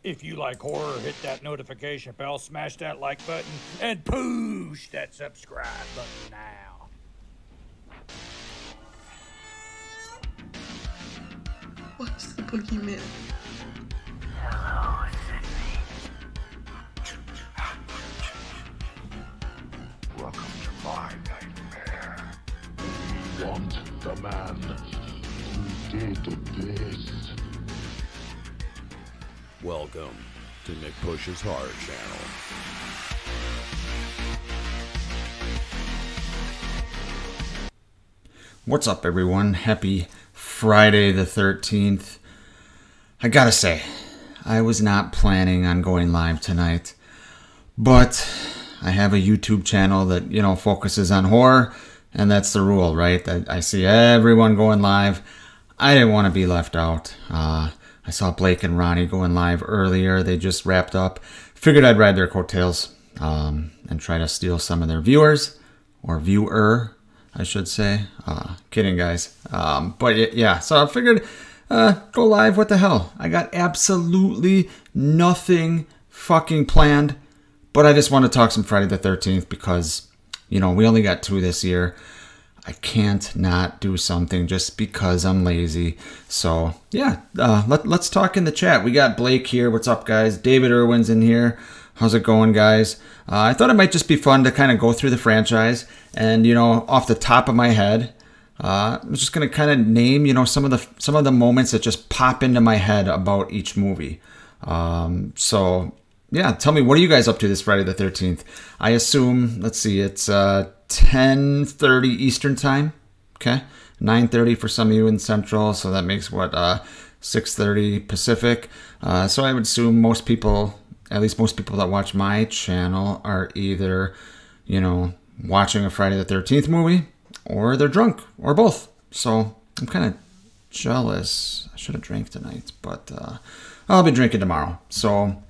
If you like horror, hit that notification bell, smash that like button, and push that subscribe button now. What's the boogeyman? Hello, Sydney. Welcome to my nightmare. We want the man who did this. Welcome to Nick Push's Horror Channel. What's up, everyone? Happy Friday the 13th. I gotta say, I was not planning on going live tonight, but I have a YouTube channel that, focuses on horror, and that's the rule, right? I see everyone going live. I didn't want to be left out. I saw Blake and Ronnie going live earlier. They just wrapped up. Figured I'd ride their coattails and try to steal some of their viewers, or viewer, I should say. Kidding, guys. But yeah, so I figured go live. What the hell? I got absolutely nothing fucking planned, but I just want to talk some Friday the 13th because, we only got 2 this year. I can't not do something just because I'm lazy. So yeah, let's talk in the chat. We got Blake here. What's up, guys? David Irwin's in here. How's it going, guys? I thought it might just be fun to kind of go through the franchise and, off the top of my head, I'm just going to kind of name, some of the moments that just pop into my head about each movie. So yeah, tell me, what are you guys up to this Friday the 13th? I assume, let's see, it's 10:30 Eastern time. Okay, 9:30 for some of you in Central, so that makes 6:30 Pacific. So I would assume most people, at least most people that watch my channel, are either, watching a Friday the 13th movie, or they're drunk, or both. So I'm kind of jealous. I should have drank tonight, but I'll be drinking tomorrow. So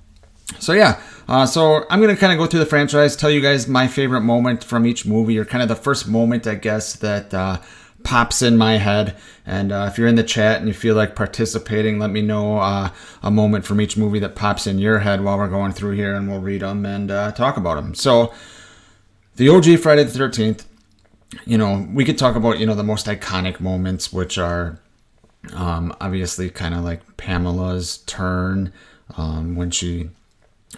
yeah, so I'm going to kind of go through the franchise, tell you guys my favorite moment from each movie, or kind of the first moment, I guess, that pops in my head. And if you're in the chat and you feel like participating, let me know a moment from each movie that pops in your head while we're going through here, and we'll read them and talk about them. So the OG Friday the 13th, we could talk about, the most iconic moments, which are obviously kind of like Pamela's turn when she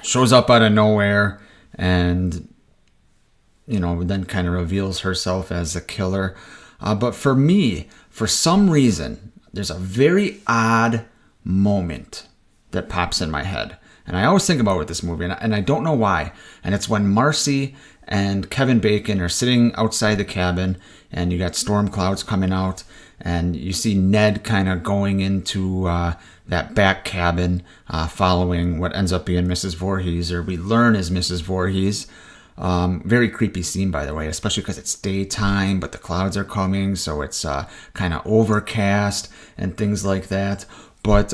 shows up out of nowhere and, then kind of reveals herself as a killer. But for me, for some reason, there's a very odd moment that pops in my head. And I always think about with this movie, and I don't know why. And it's when Marcy and Kevin Bacon are sitting outside the cabin, and you got storm clouds coming out, and you see Ned kind of going into that back cabin, following what ends up being Mrs. Voorhees, or we learn is Mrs. Voorhees. Very creepy scene, by the way, especially because it's daytime, but the clouds are coming, so it's kind of overcast and things like that. But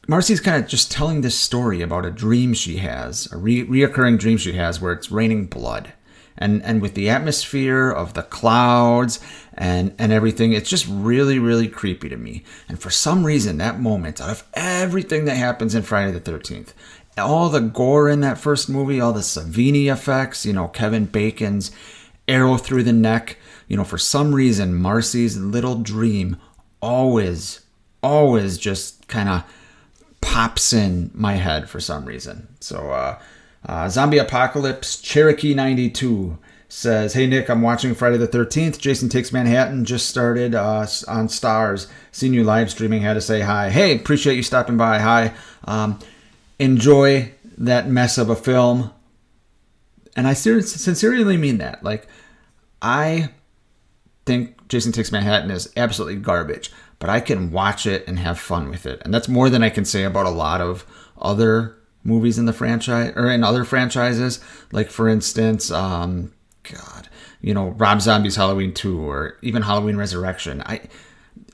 Marcy's kind of just telling this story about a dream she has, a reoccurring dream she has, where it's raining blood. And with the atmosphere of the clouds and everything, it's just really, really creepy to me. And for some reason, that moment, out of everything that happens in Friday the 13th, all the gore in that first movie, all the Savini effects, Kevin Bacon's arrow through the neck, for some reason, Marcy's little dream always just kind of pops in my head for some reason. So, Zombie Apocalypse Cherokee 92 says, "Hey Nick, I'm watching Friday the 13th. Jason Takes Manhattan just started on Stars. Seen you live streaming. Had to say hi. Hey, appreciate you stopping by. Hi. Enjoy that mess of a film." And I sincerely mean that. Like, I think Jason Takes Manhattan is absolutely garbage, but I can watch it and have fun with it. And that's more than I can say about a lot of other movies in the franchise, or in other franchises. Like, for instance, Rob Zombie's Halloween 2, or even Halloween Resurrection.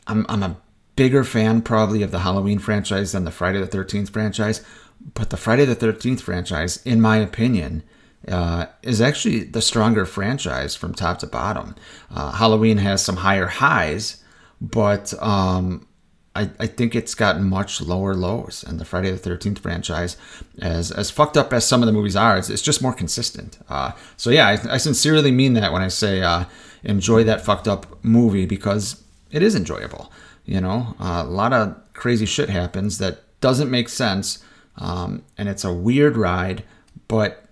I'm a bigger fan probably of the Halloween franchise than the Friday the 13th franchise, but the Friday the 13th franchise, in my opinion, is actually the stronger franchise from top to bottom. Halloween has some higher highs, but I think it's gotten much lower lows, and the Friday the 13th franchise, as fucked up as some of the movies are, it's just more consistent. So yeah, I sincerely mean that when I say enjoy that fucked up movie, because it is enjoyable. A lot of crazy shit happens that doesn't make sense, and it's a weird ride, but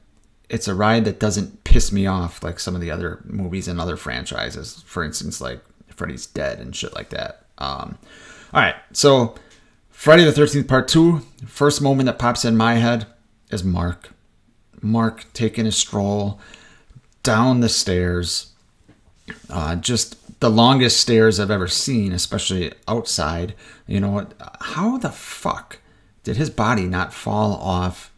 it's a ride that doesn't piss me off like some of the other movies and other franchises. For instance, like Freddy's Dead and shit like that. All right, so Friday the 13th Part 2, first moment that pops in my head is Mark. Mark taking a stroll down the stairs. Just the longest stairs I've ever seen, especially outside. How the fuck did his body not fall off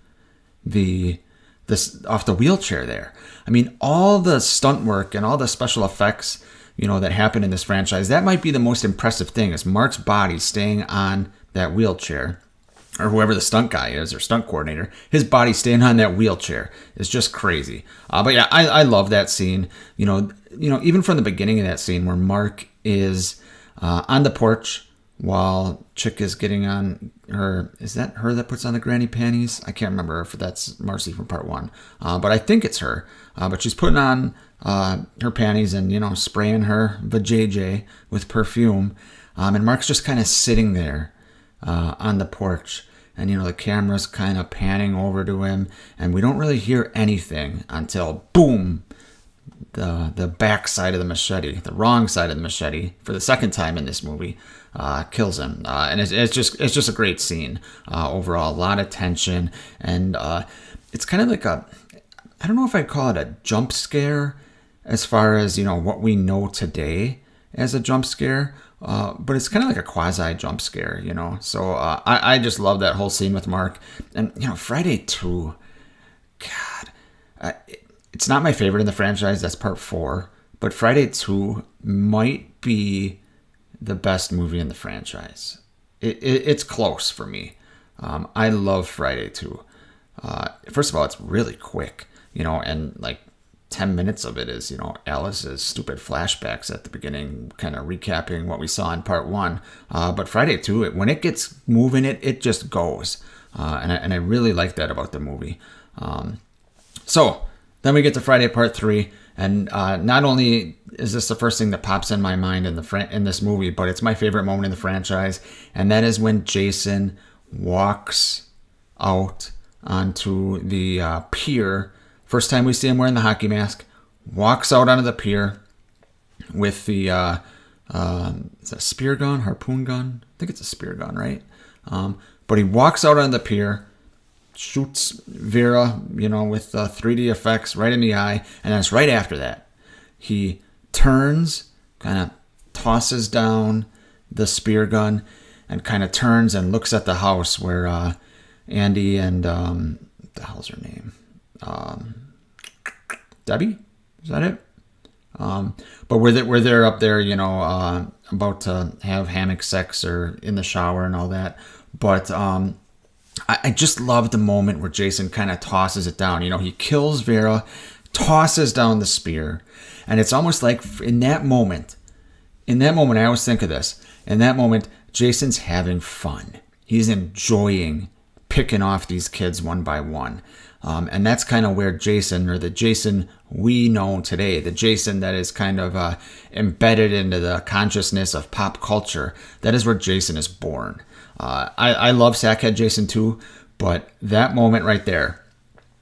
off the wheelchair there? I mean, all the stunt work and all the special effects, that happen in this franchise, that might be the most impressive thing, is Mark's body staying on that wheelchair, or whoever the stunt guy is, or stunt coordinator, his body staying on that wheelchair is just crazy. But yeah, I love that scene. Even from the beginning of that scene where Mark is on the porch while Chick is getting on her. Is that her that puts on the granny panties? I can't remember if that's Marcy from Part 1, but I think it's her. But she's putting on her panties and spraying her vajayjay with perfume, and Mark's just kind of sitting there on the porch, and the camera's kind of panning over to him, and we don't really hear anything until boom, the back side of the machete, the wrong side of the machete, for the second time in this movie, kills him, and it's just a great scene overall. A lot of tension, and it's kind of like I don't know if I'd call it a jump scare as far as what we know today as a jump scare, but it's kind of like a quasi jump scare, so I just love that whole scene with Mark. And Friday 2, God, it's not my favorite in the franchise. That's Part 4, but Friday 2 might be the best movie in the franchise. It's close for me. I love Friday 2. First of all, it's really quick, and like 10 minutes of it is, Alice's stupid flashbacks at the beginning, kind of recapping what we saw in Part 1. But Friday 2, when it gets moving, it just goes. And I really like that about the movie. So then we get to Friday Part 3. And not only is this the first thing that pops in my mind in this movie, but it's my favorite moment in the franchise. And that is when Jason walks out onto the pier. First time we see him wearing the hockey mask, walks out onto the pier with the is that a spear gun, harpoon gun? I think it's a spear gun, right? But he walks out onto the pier, shoots Vera, with 3D effects right in the eye, and then it's right after that he turns, kind of tosses down the spear gun, and kind of turns and looks at the house where Andy and what the hell's her name? Debbie? Is that it? But where they're up there, about to have hammock sex or in the shower and all that. But I just love the moment where Jason kind of tosses it down. He kills Vera, tosses down the spear, and it's almost like in that moment, I always think of this. In that moment, Jason's having fun. He's enjoying picking off these kids one by one. And that's kind of where Jason, or the Jason we know today, the Jason that is kind of embedded into the consciousness of pop culture, that is where Jason is born. I love Sackhead Jason too, but that moment right there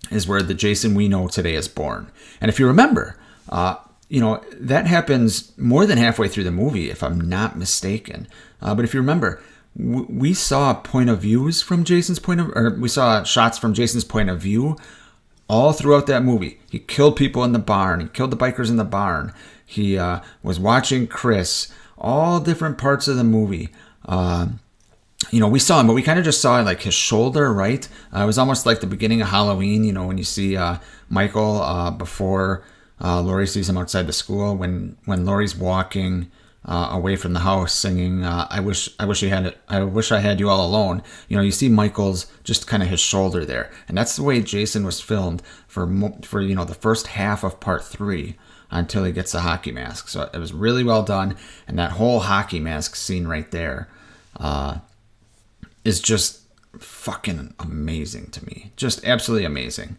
is where the Jason we know today is born. And if you remember, that happens more than halfway through the movie, if I'm not mistaken. But if you remember, we saw point of views from Jason's point of, or we saw shots from Jason's point of view all throughout that movie. He killed people in the barn. He killed the bikers in the barn. He was watching Chris. All different parts of the movie. We saw him, but we kind of just saw like his shoulder, right? It was almost like the beginning of Halloween, when you see Michael before Laurie sees him outside the school, when Laurie's walking away from the house singing I wish I had you all alone. You see Michael's just kind of his shoulder there, and that's the way Jason was filmed for the first half of Part 3 until he gets the hockey mask. So it was really well done, and that whole hockey mask scene right there is just fucking amazing to me. Just absolutely amazing.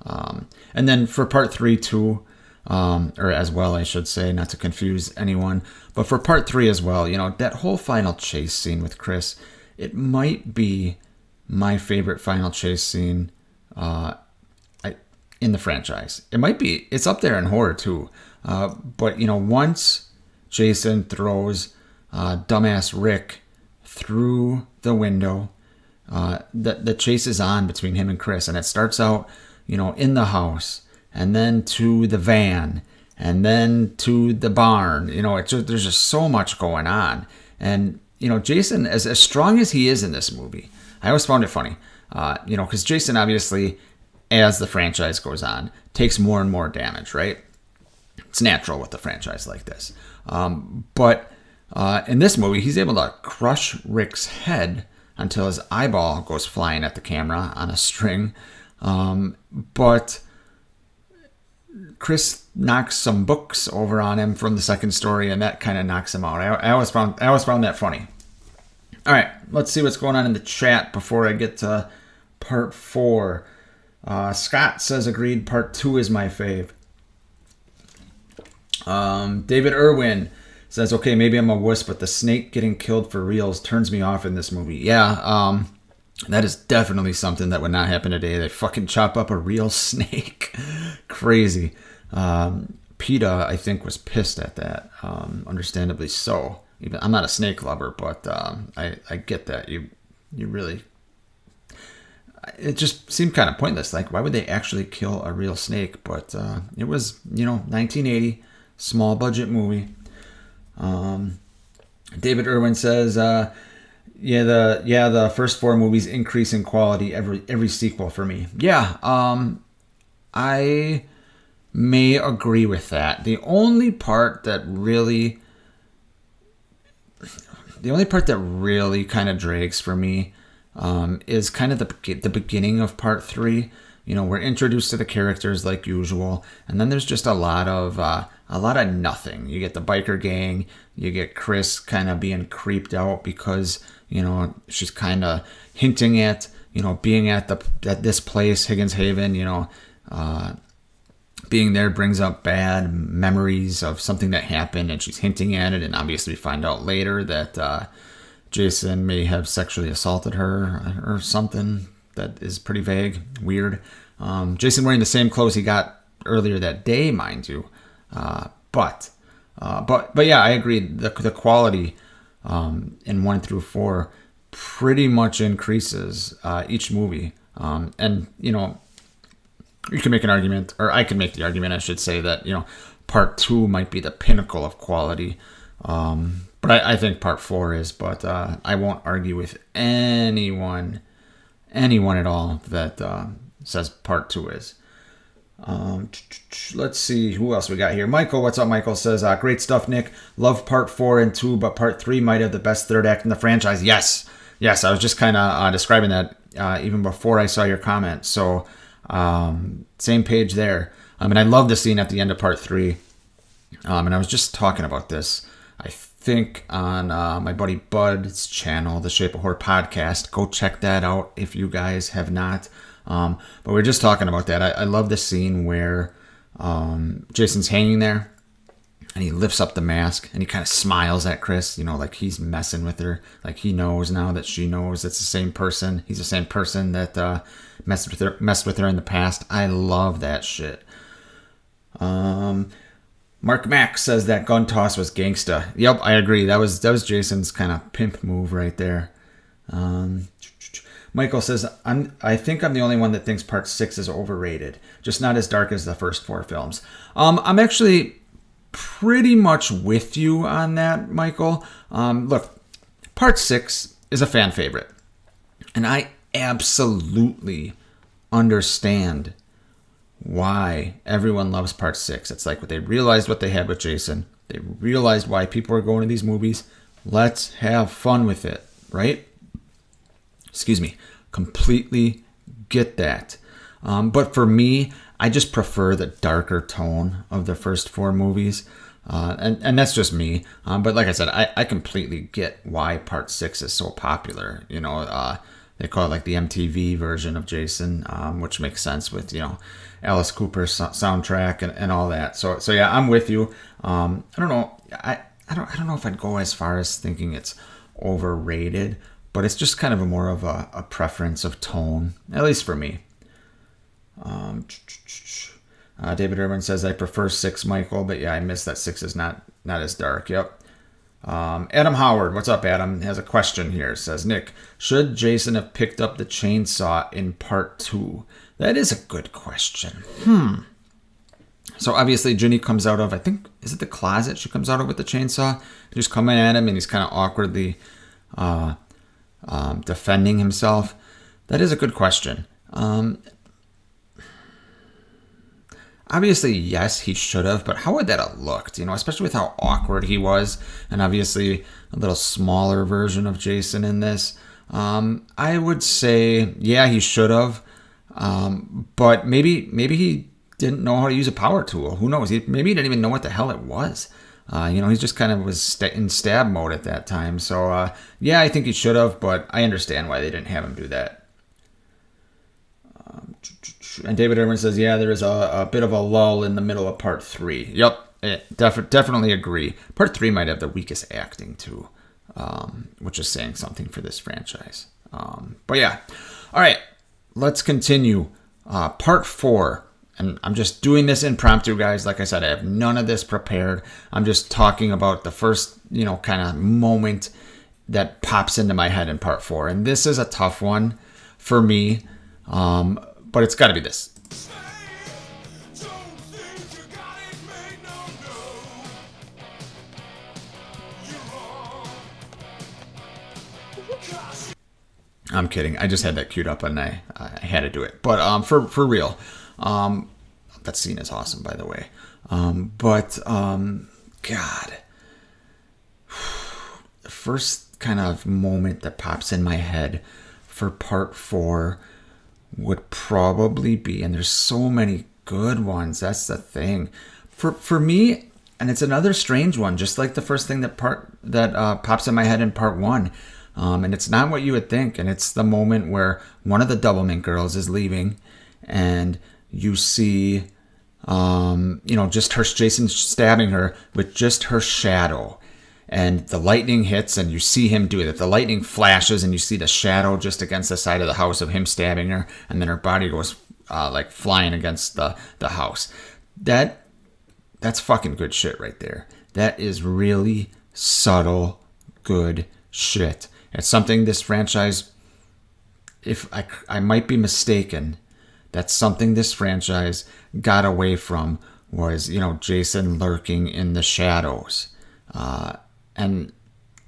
And then for part 3 too, or as well, I should say, not to confuse anyone, but for part 3 as well, that whole final chase scene with Chris, it might be my favorite final chase scene in the franchise. It might be. It's up there in horror too. But once Jason throws dumbass Rick through the window, the chase is on between him and Chris, and it starts out, in the house, and then to the van, and then to the barn. There's just so much going on. And, Jason, as strong as he is in this movie, I always found it funny, because Jason, obviously, as the franchise goes on, takes more and more damage, right? It's natural with a franchise like this. But in this movie, he's able to crush Rick's head until his eyeball goes flying at the camera on a string. But Chris knocks some books over on him from the second story, and that kind of knocks him out. I always found that funny. All right, let's see what's going on in the chat before I get to part 4. Scott says, agreed, part 2 is my fave. David Irwin says, okay, maybe I'm a wuss, but the snake getting killed for reals turns me off in this movie. Yeah, that is definitely something that would not happen today. They fucking chop up a real snake. Crazy. PETA, I think, was pissed at that. Understandably so. Even I'm not a snake lover, but I get that. You really... It just seemed kind of pointless. Like, why would they actually kill a real snake? But it was, 1980, small budget movie. David Irwin says, the first 4 movies increase in quality every sequel for me. Yeah, I may agree with that. The only part that really kind of drags for me is kind of the beginning of part 3. We're introduced to the characters like usual, and then there's just a lot of nothing. You get the biker gang, you get Chris kind of being creeped out because she's kind of hinting at being at this place, Higgins Haven. Being there brings up bad memories of something that happened, and she's hinting at it, and obviously we find out later that Jason may have sexually assaulted her or something that is pretty vague, weird. Jason wearing the same clothes he got earlier that day, mind you. But yeah, I agree. The quality in 1 through 4 pretty much increases each movie. And you can make an argument, or I can make the argument, I should say, that part 2 might be the pinnacle of quality. But I think part 4 is. But I won't argue with anyone at all that says part 2 is. Let's see who else we got here. Michael, what's up? Michael says, great stuff, Nick. Love part 4 and 2, but part 3 might have the best third act in the franchise. Yes, I was just kind of describing that even before I saw your comment. So same page there. And I love the scene at the end of part 3. And I was just talking about this, I think, on my buddy Bud's channel, the Shape of Horror podcast. Go check that out if you guys have not. But we're just talking about that. I love the scene where Jason's hanging there and he lifts up the mask and he kind of smiles at Chris, like he's messing with her. Like he knows now that she knows it's the same person. He's the same person that messed with her in the past. I love that shit. Mark Mack says that gun toss was gangsta. Yep, I agree. That was Jason's kind of pimp move right there. Michael says, I think I'm the only one that thinks part 6 is overrated. Just not as dark as the first 4 films. I'm actually pretty much with you on that, Michael. Look, part 6 is a fan favorite. And I absolutely understand why everyone loves part 6. It's like they realized what they had with Jason. They realized why people are going to these movies. Let's have fun with it, right? Excuse me. Completely get that. But for me, I just prefer the darker tone of the first 4 movies. And that's just me. But like I said, I completely get why Part 6 is so popular. They call it like the MTV version of Jason, which makes sense with, Alice Cooper's soundtrack and all that. So yeah, I'm with you. I don't know. I don't know if I'd go as far as thinking it's overrated, but it's just kind of more of a preference of tone, at least for me. David Irwin says, I prefer 6, Michael, but yeah, I miss that 6 is not as dark. Yep. Adam Howard, what's up, Adam? Has a question here. Says, Nick, should Jason have picked up the chainsaw in Part 2? That is a good question. So obviously Ginny comes out of, I think, is it the closet she comes out of with the chainsaw? Just coming at him, and he's kind of awkwardly defending himself. That is a good question. Obviously, yes, he should have, but how would that have looked? Especially with how awkward he was, and obviously a little smaller version of Jason in this. I would say, yeah, he should have, but maybe he didn't know how to use a power tool. Who knows? Maybe he didn't even know what the hell it was. He just kind of was in stab mode at that time. So, yeah, I think he should have, but I understand why they didn't have him do that. And David Irwin says, yeah, there is a bit of a lull in the middle of Part 3. Yep, definitely agree. Part 3 might have the weakest acting, too, which is saying something for this franchise. But yeah, all right, let's continue. Part 4, and I'm just doing this impromptu, guys. Like I said, I have none of this prepared. I'm just talking about the first, kind of moment that pops into my head in Part 4. And this is a tough one for me. But it's got to be this. I'm kidding. I just had that queued up and I had to do it. But for real, that scene is awesome, by the way. God, the first kind of moment that pops in my head for Part 4 would probably be, and there's so many good ones, that's the thing for me, and it's another strange one, just like the first thing that pops in my head in Part 1, and it's not what you would think, and it's the moment where one of the Doublemint girls is leaving, and you see just her, Jason stabbing her with just her shadow. And the lightning hits, and you see him do it. The lightning flashes, and you see the shadow just against the side of the house of him stabbing her, and then her body goes like flying against the house. That's fucking good shit right there. That is really subtle, good shit. It's something this franchise, if I might be mistaken, that's something this franchise got away from, was, Jason lurking in the shadows. And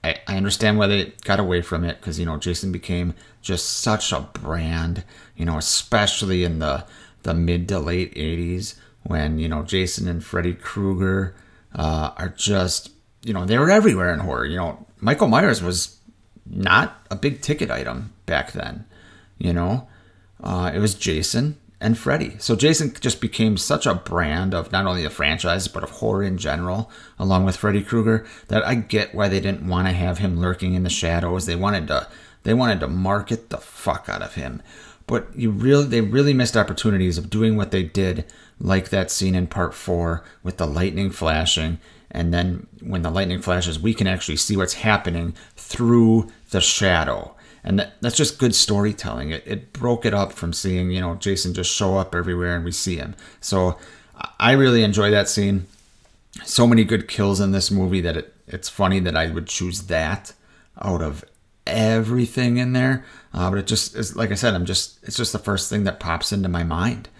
I understand why they got away from it, because, Jason became just such a brand, especially in the mid to late 80s when, Jason and Freddy Krueger are just, they were everywhere in horror. Michael Myers was not a big ticket item back then, it was Jason and Freddy. So Jason just became such a brand of not only the franchise, but of horror in general, along with Freddy Krueger, that I get why they didn't want to have him lurking in the shadows. They wanted to market the fuck out of him. But they really missed opportunities of doing what they did, like that scene in Part 4 with the lightning flashing. And then when the lightning flashes, we can actually see what's happening through the shadow. And that's just good storytelling. It broke it up from seeing, Jason just show up everywhere and we see him. So I really enjoy that scene. So many good kills in this movie that it's funny that I would choose that out of everything in there. But it just is, like I said, it's just the first thing that pops into my mind.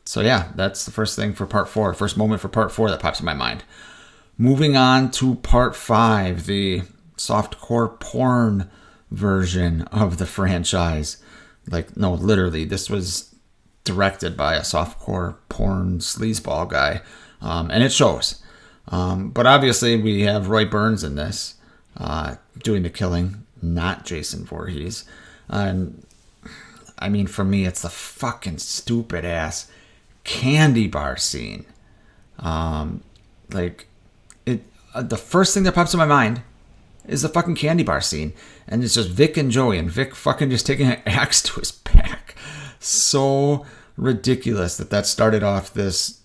So yeah, that's the first thing for Part 4. First moment for Part 4 that pops in my mind. Moving on to Part 5, the softcore porn version of the franchise. No, literally, this was directed by a softcore porn sleazeball guy, and it shows. But obviously, we have Roy Burns in this, doing the killing, not Jason Voorhees. And I mean, for me, it's the fucking stupid ass candy bar scene. Like, it. The first thing that pops in my mind is the fucking candy bar scene. And it's just Vic and Joey, and Vic fucking just taking an axe to his back. So ridiculous that started off this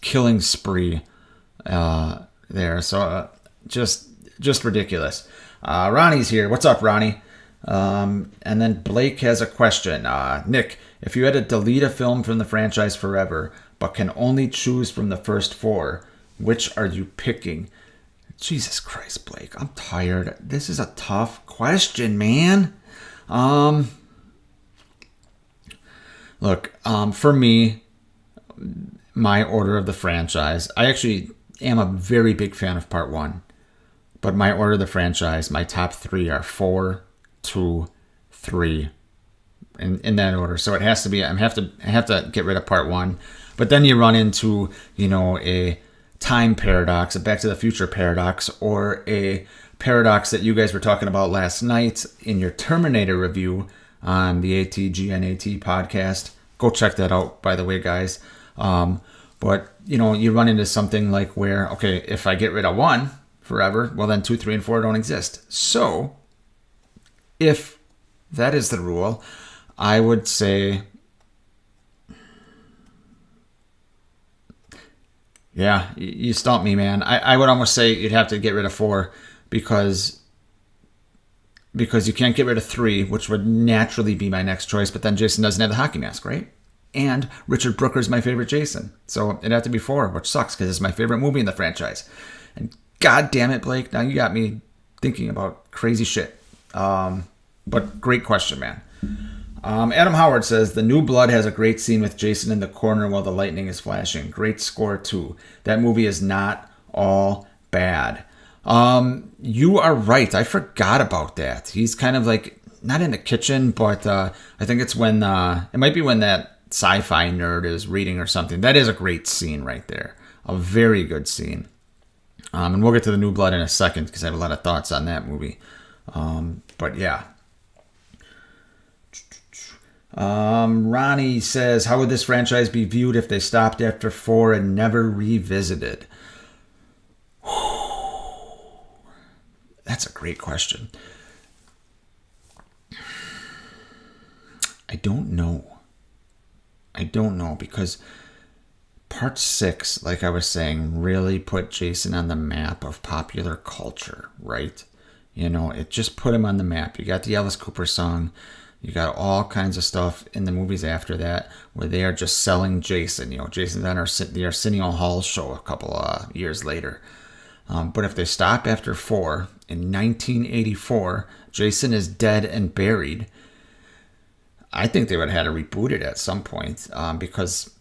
killing spree there. So just ridiculous. Ronnie's here. What's up, Ronnie? And then Blake has a question. Nick, if you had to delete a film from the franchise forever, but can only choose from the first 4, which are you picking? Jesus Christ, Blake. I'm tired. This is a tough question, man. Look, for me, my order of the franchise, I actually am a very big fan of part 1. But my order of the franchise, my top 3 are 4, 2, 3, in that order. So it has to be, I have to get rid of part 1. But then you run into, a time paradox, a Back to the Future paradox, or a paradox that you guys were talking about last night in your Terminator review on the ATGNAT podcast. Go check that out, by the way, guys. But, you run into something like where, okay, if I get rid of 1 forever, well, then 2, 3, and 4 don't exist. So, if that is the rule, I would say, yeah, you stumped me, man. I would almost say you'd have to get rid of 4 because you can't get rid of 3, which would naturally be my next choice. But then Jason doesn't have the hockey mask, right? And Richard Brooker's my favorite Jason. So it'd have to be 4, which sucks because it's my favorite movie in the franchise. And God damn it, Blake, now you got me thinking about crazy shit. But great question, man. Adam Howard says, The New Blood has a great scene with Jason in the corner while the lightning is flashing. Great score, too. That movie is not all bad. You are right. I forgot about that. He's kind of like, not in the kitchen, but I think it's when, it might be when that sci-fi nerd is reading or something. That is a great scene right there. A very good scene. And we'll get to The New Blood in a second because I have a lot of thoughts on that movie. But yeah. Ronnie says, how would this franchise be viewed if they stopped after 4 and never revisited? That's a great question. I don't know because part 6, like I was saying, really put Jason on the map of popular culture, right? It just put him on the map. You got the Alice Cooper song. You got all kinds of stuff in the movies after that where they are just selling Jason. Jason's on the Arsenio Hall show a couple of years later. But if they stop after 4, in 1984, Jason is dead and buried. I think they would have had to reboot it at some point because...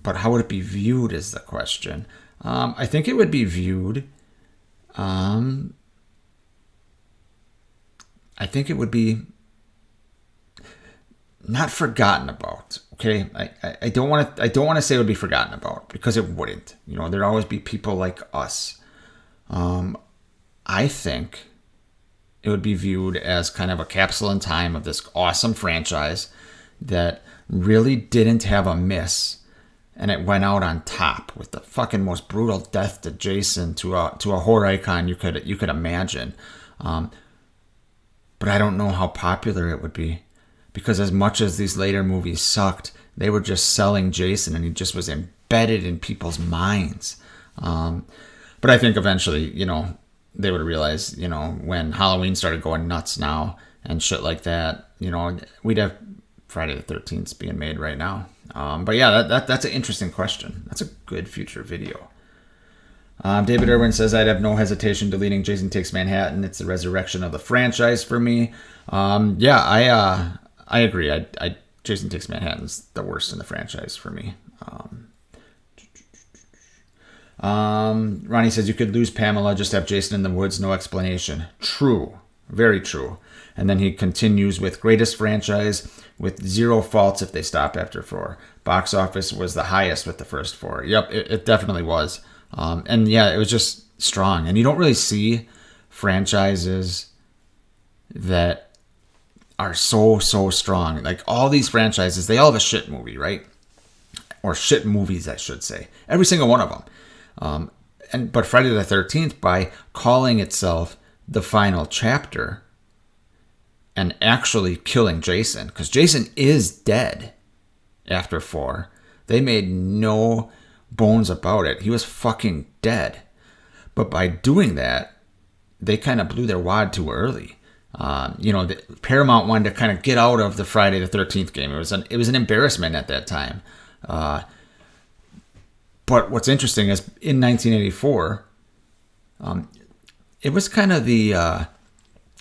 But how would it be viewed is the question. I think it would be viewed... I think it would be not forgotten about. Okay, I don't want to say it would be forgotten about because it wouldn't. There'd always be people like us. I think it would be viewed as kind of a capsule in time of this awesome franchise that really didn't have a miss, and it went out on top with the fucking most brutal death to Jason, to a horror icon you could imagine. But I don't know how popular it would be because as much as these later movies sucked, they were just selling Jason and he just was embedded in people's minds. But I think eventually, they would realize, when Halloween started going nuts now and shit like that, we'd have Friday the 13th being made right now. But yeah, that's an interesting question. That's a good future video. David Irwin says, I'd have no hesitation deleting Jason Takes Manhattan. It's the resurrection of the franchise for me. I agree. Jason Takes Manhattan's the worst in the franchise for me. Ronnie says, you could lose Pamela, just have Jason in the woods, no explanation. True. Very true. And then he continues with greatest franchise with 0 faults if they stop after 4. Box office was the highest with the first 4. Yep, it definitely was. And yeah, it was just strong. And you don't really see franchises that are so strong. Like all these franchises, they all have a shit movie, right? or shit movies, I should say. Every single one of them. But Friday the 13th, by calling itself the final chapter and actually killing Jason, because Jason is dead after 4. They made no bones about it. He was fucking dead. But by doing that, they kind of blew their wad too early. Paramount wanted to kind of get out of the Friday the 13th game. It was an embarrassment at that time. But what's interesting is in 1984, it was kind of the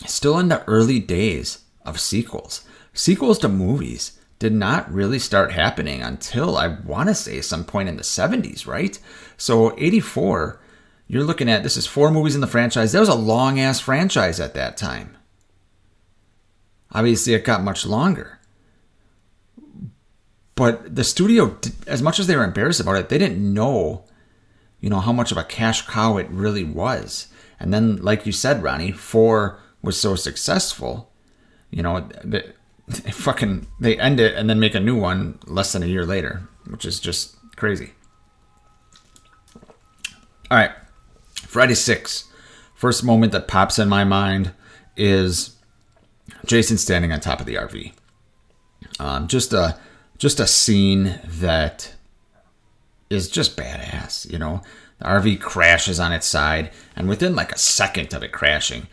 still in the early days of sequels. Sequels to movies did not really start happening until, I want to say, some point in the 70s, right? So 84, you're looking at, this is 4 movies in the franchise. That was a long-ass franchise at that time. Obviously, it got much longer. But the studio, as much as they were embarrassed about it, they didn't know, how much of a cash cow it really was. And then, like you said, Ronnie, 4 was so successful, they end it and then make a new one less than a year later, which is just crazy. All right, Friday 6. First moment that pops in my mind is Jason standing on top of the RV. Just a scene that is just badass, The RV crashes on its side, and within like a second of it crashing,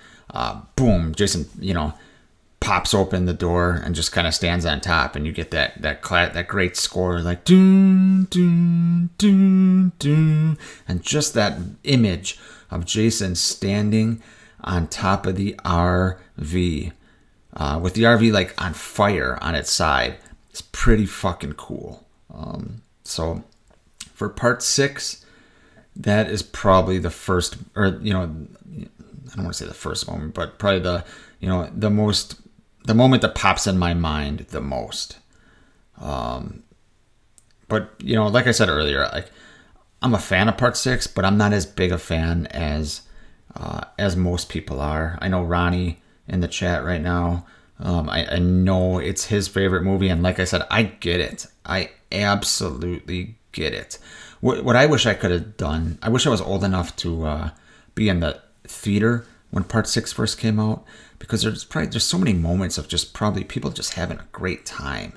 boom, Jason, pops open the door and just kind of stands on top, and you get that great score, like doom, doom, doom, doom, and just that image of Jason standing on top of the RV, with the RV like on fire on its side. It's pretty fucking cool. So for part 6, that is probably the first, or, I don't want to say the first moment, but probably the moment that pops in my mind the most. But, like I said earlier, I'm a fan of part 6, but I'm not as big a fan as most people are. I know Ronnie in the chat right now, I know it's his favorite movie, and like I said, I get it. I absolutely get it. What I wish I could have done, I wish I was old enough to be in the theater when Part 6 first came out, because there's so many moments of just probably people just having a great time.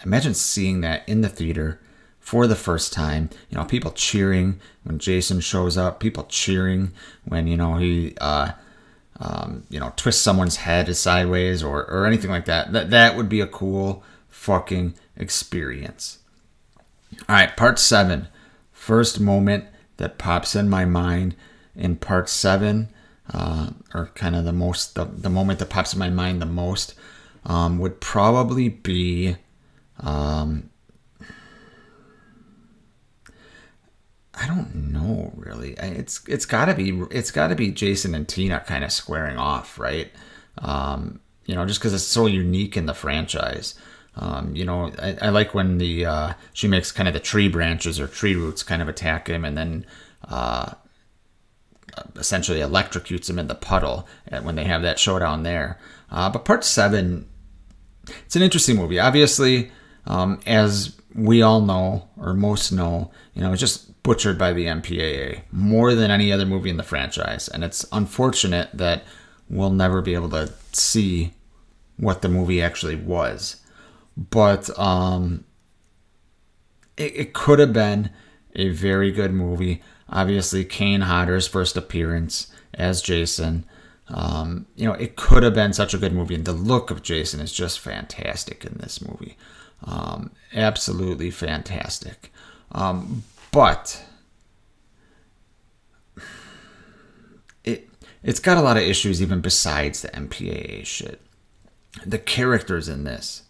Imagine seeing that in the theater for the first time. People cheering when Jason shows up, people cheering when he twist someone's head sideways or anything like that. That would be a cool fucking experience. All right, part 7. First moment that pops in my mind in part 7, or kind of the moment that pops in my mind the most, would probably be, I don't know really. It's gotta be Jason and Tina kind of squaring off, right? Just because it's so unique in the franchise. I like when she makes kind of the tree branches or tree roots kind of attack him, and then essentially electrocutes him in the puddle when they have that showdown there. But part 7, it's an interesting movie. Obviously, as we all know, or most know, it's just butchered by the MPAA more than any other movie in the franchise. And it's unfortunate that we'll never be able to see what the movie actually was. But it could have been a very good movie. Obviously, Kane Hodder's first appearance as Jason. It could have been such a good movie. And the look of Jason is just fantastic in this movie. Absolutely fantastic. But it's got a lot of issues even besides the MPAA shit. The characters in this,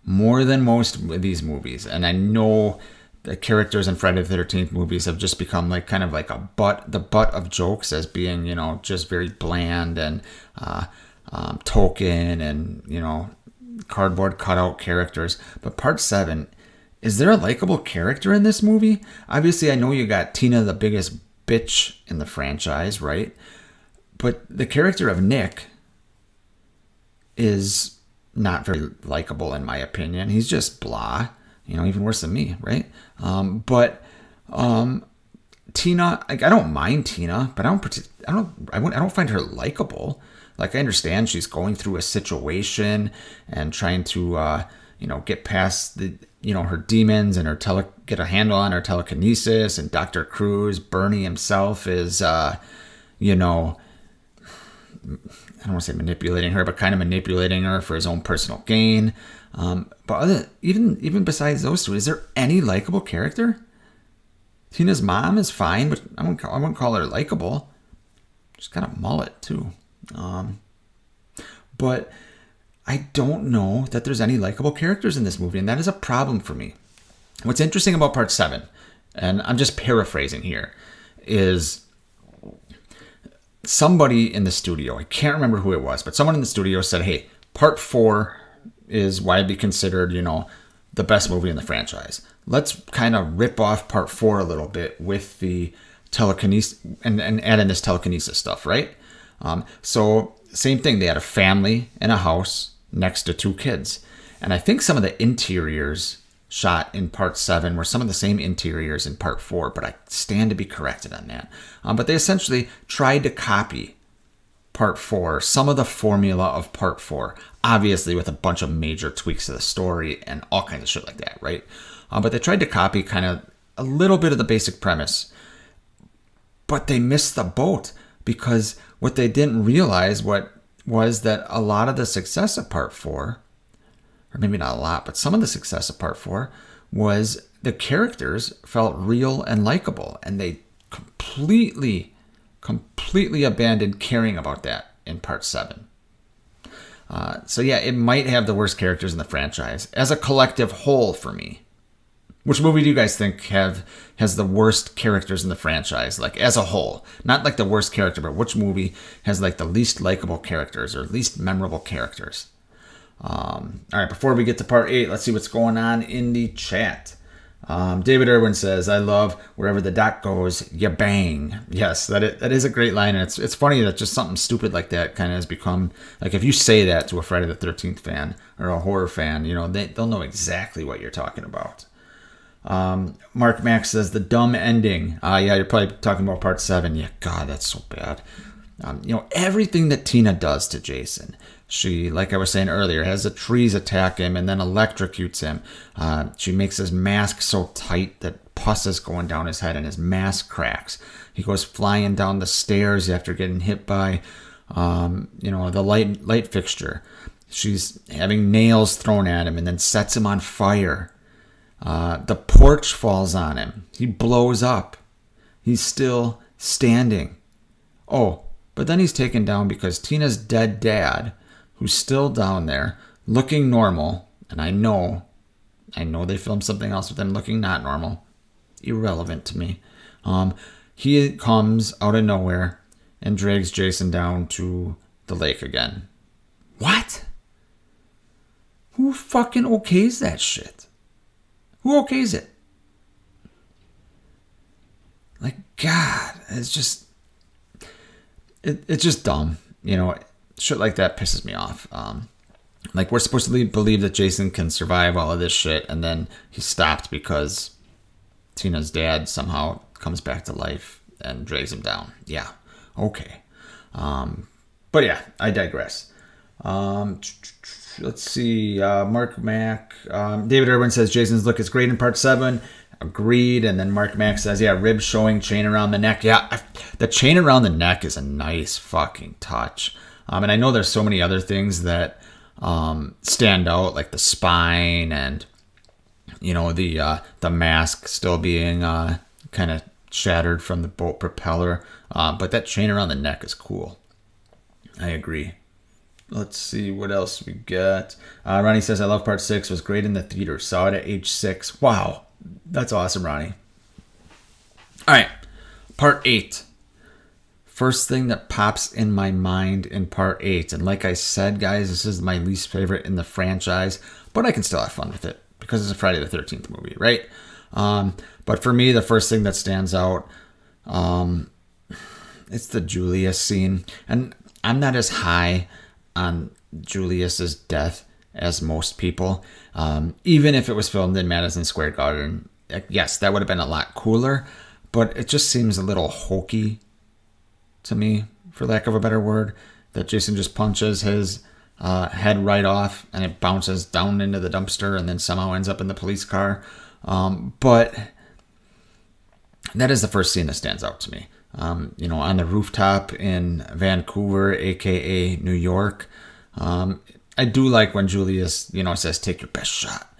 more than most of these movies, and I know the characters in Friday the 13th movies have just become kind of like the butt of jokes, as being, just very bland and token and, cardboard cutout characters. But part 7, is there a likable character in this movie? Obviously, I know you got Tina, the biggest bitch in the franchise, right? But the character of Nick is not very likable, in my opinion. He's just blah. even worse than me, right? But Tina, like, I don't mind Tina, but I don't find her likable. Like, I understand she's going through a situation and trying to, get past the, her demons and get a handle on her telekinesis. And Dr. Cruz, Bernie himself, is, I don't want to say manipulating her, but kind of manipulating her for his own personal gain. But even besides those two, is there any likable character? Tina's mom is fine, but I wouldn't call her likable. She's got a mullet too. But I don't know that there's any likable characters in this movie, and that is a problem for me. What's interesting about part 7, and I'm just paraphrasing here, is somebody in the studio, I can't remember who it was, but someone in the studio said, hey, part 4 is widely considered, the best movie in the franchise. Let's kind of rip off part 4 a little bit with the telekinesis and add in this telekinesis stuff, right? So same thing. They had a family in a house next to 2 kids. And I think some of the interiors shot in part 7 were some of the same interiors in part 4, but I stand to be corrected on that. But they essentially tried to copy part 4, some of the formula of part 4, obviously with a bunch of major tweaks to the story and all kinds of shit like that, right? But they tried to copy kind of a little bit of the basic premise, but they missed the boat, because what they didn't realize was that a lot of the success of part 4, or maybe not a lot, but some of the success of part 4 was the characters felt real and likable, and they completely abandoned caring about that in part 7. So yeah, it might have the worst characters in the franchise as a collective whole for me. Which movie do you guys think has the worst characters in the franchise, like as a whole? Not like the worst character, but which movie has like the least likable characters or least memorable characters? All right, before we get to part 8, let's see what's going on in the chat. David Irwin says, I love wherever the doc goes, you bang. Yes, that is a great line. And it's funny that just something stupid like that kind of has become, like, if you say that to a Friday the 13th fan or a horror fan, they'll know exactly what you're talking about. Mark Max says the dumb ending. Yeah, you're probably talking about part 7. Yeah, God, that's so bad. Everything that Tina does to Jason, she, like I was saying earlier, has the trees attack him and then electrocutes him. She makes his mask so tight that pus is going down his head and his mask cracks. He goes flying down the stairs after getting hit by, the light fixture. She's having nails thrown at him and then sets him on fire. The porch falls on him. He blows up. He's still standing. Oh, but then he's taken down because Tina's dead dad, who's still down there, looking normal, and I know they filmed something else with him looking not normal. Irrelevant to me. He comes out of nowhere and drags Jason down to the lake again. What? Who fucking okays that shit? Who okays it? Like, God, it's just dumb. Shit like that pisses me off. Like, we're supposed to believe that Jason can survive all of this shit, and then he stopped because Tina's dad somehow comes back to life and drags him down. Yeah, okay. But yeah, I digress. Let's see. Mark Mack. David Irwin says Jason's look is great in part 7. Agreed. And then Mark Mack says, yeah, ribs showing, chain around the neck. Yeah, the chain around the neck is a nice fucking touch. And I know there's so many other things that stand out, like the spine and, the mask still being kind of shattered from the boat propeller. But that chain around the neck is cool. I agree. Let's see what else we got. Ronnie says, I love part 6. Was great in the theater. Saw it at age 6. Wow. That's awesome, Ronnie. All right. Part 8. First thing that pops in my mind in part 8. And like I said, guys, this is my least favorite in the franchise. But I can still have fun with it because it's a Friday the 13th movie, right? But for me, the first thing that stands out, it's the Julius scene. And I'm not as high on Julius's death as most people. Even if it was filmed in Madison Square Garden, yes, that would have been a lot cooler, but it just seems a little hokey to me, for lack of a better word, that Jason just punches his head right off and it bounces down into the dumpster and then somehow ends up in the police car. But that is the first scene that stands out to me. On the rooftop in Vancouver, aka New York. I do like when Julius, says, "Take your best shot,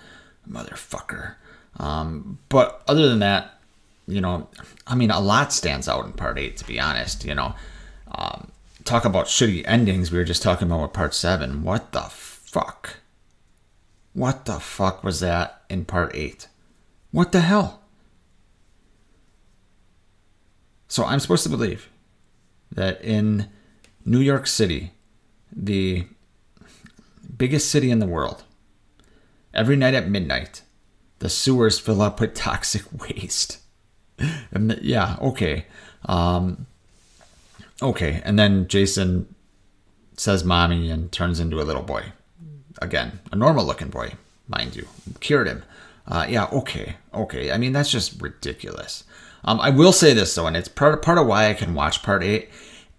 motherfucker." But other than that, a lot stands out in part 8, to be honest. Talk about shitty endings. We were just talking about with part 7. What the fuck? What the fuck was that in part 8? What the hell? So I'm supposed to believe that in New York City, the biggest city in the world, every night at midnight, the sewers fill up with toxic waste. And okay. Okay, and then Jason says mommy and turns into a little boy. Again, a normal looking boy, mind you. Cured him. Okay. I mean, that's just ridiculous. I will say this, though, and it's part of why I can watch part 8.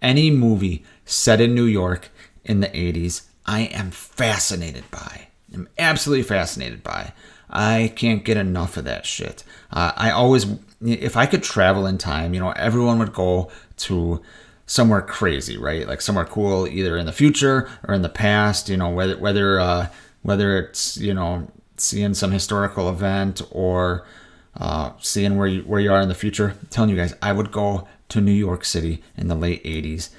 Any movie set in New York in the 80s, I am fascinated by. I'm absolutely fascinated by. I can't get enough of that shit. I always, if I could travel in time, everyone would go to somewhere crazy, right? Like somewhere cool, either in the future or in the past. Whether it's seeing some historical event or seeing where you are in the future. I'm telling you guys, I would go to New York City in the late 80s,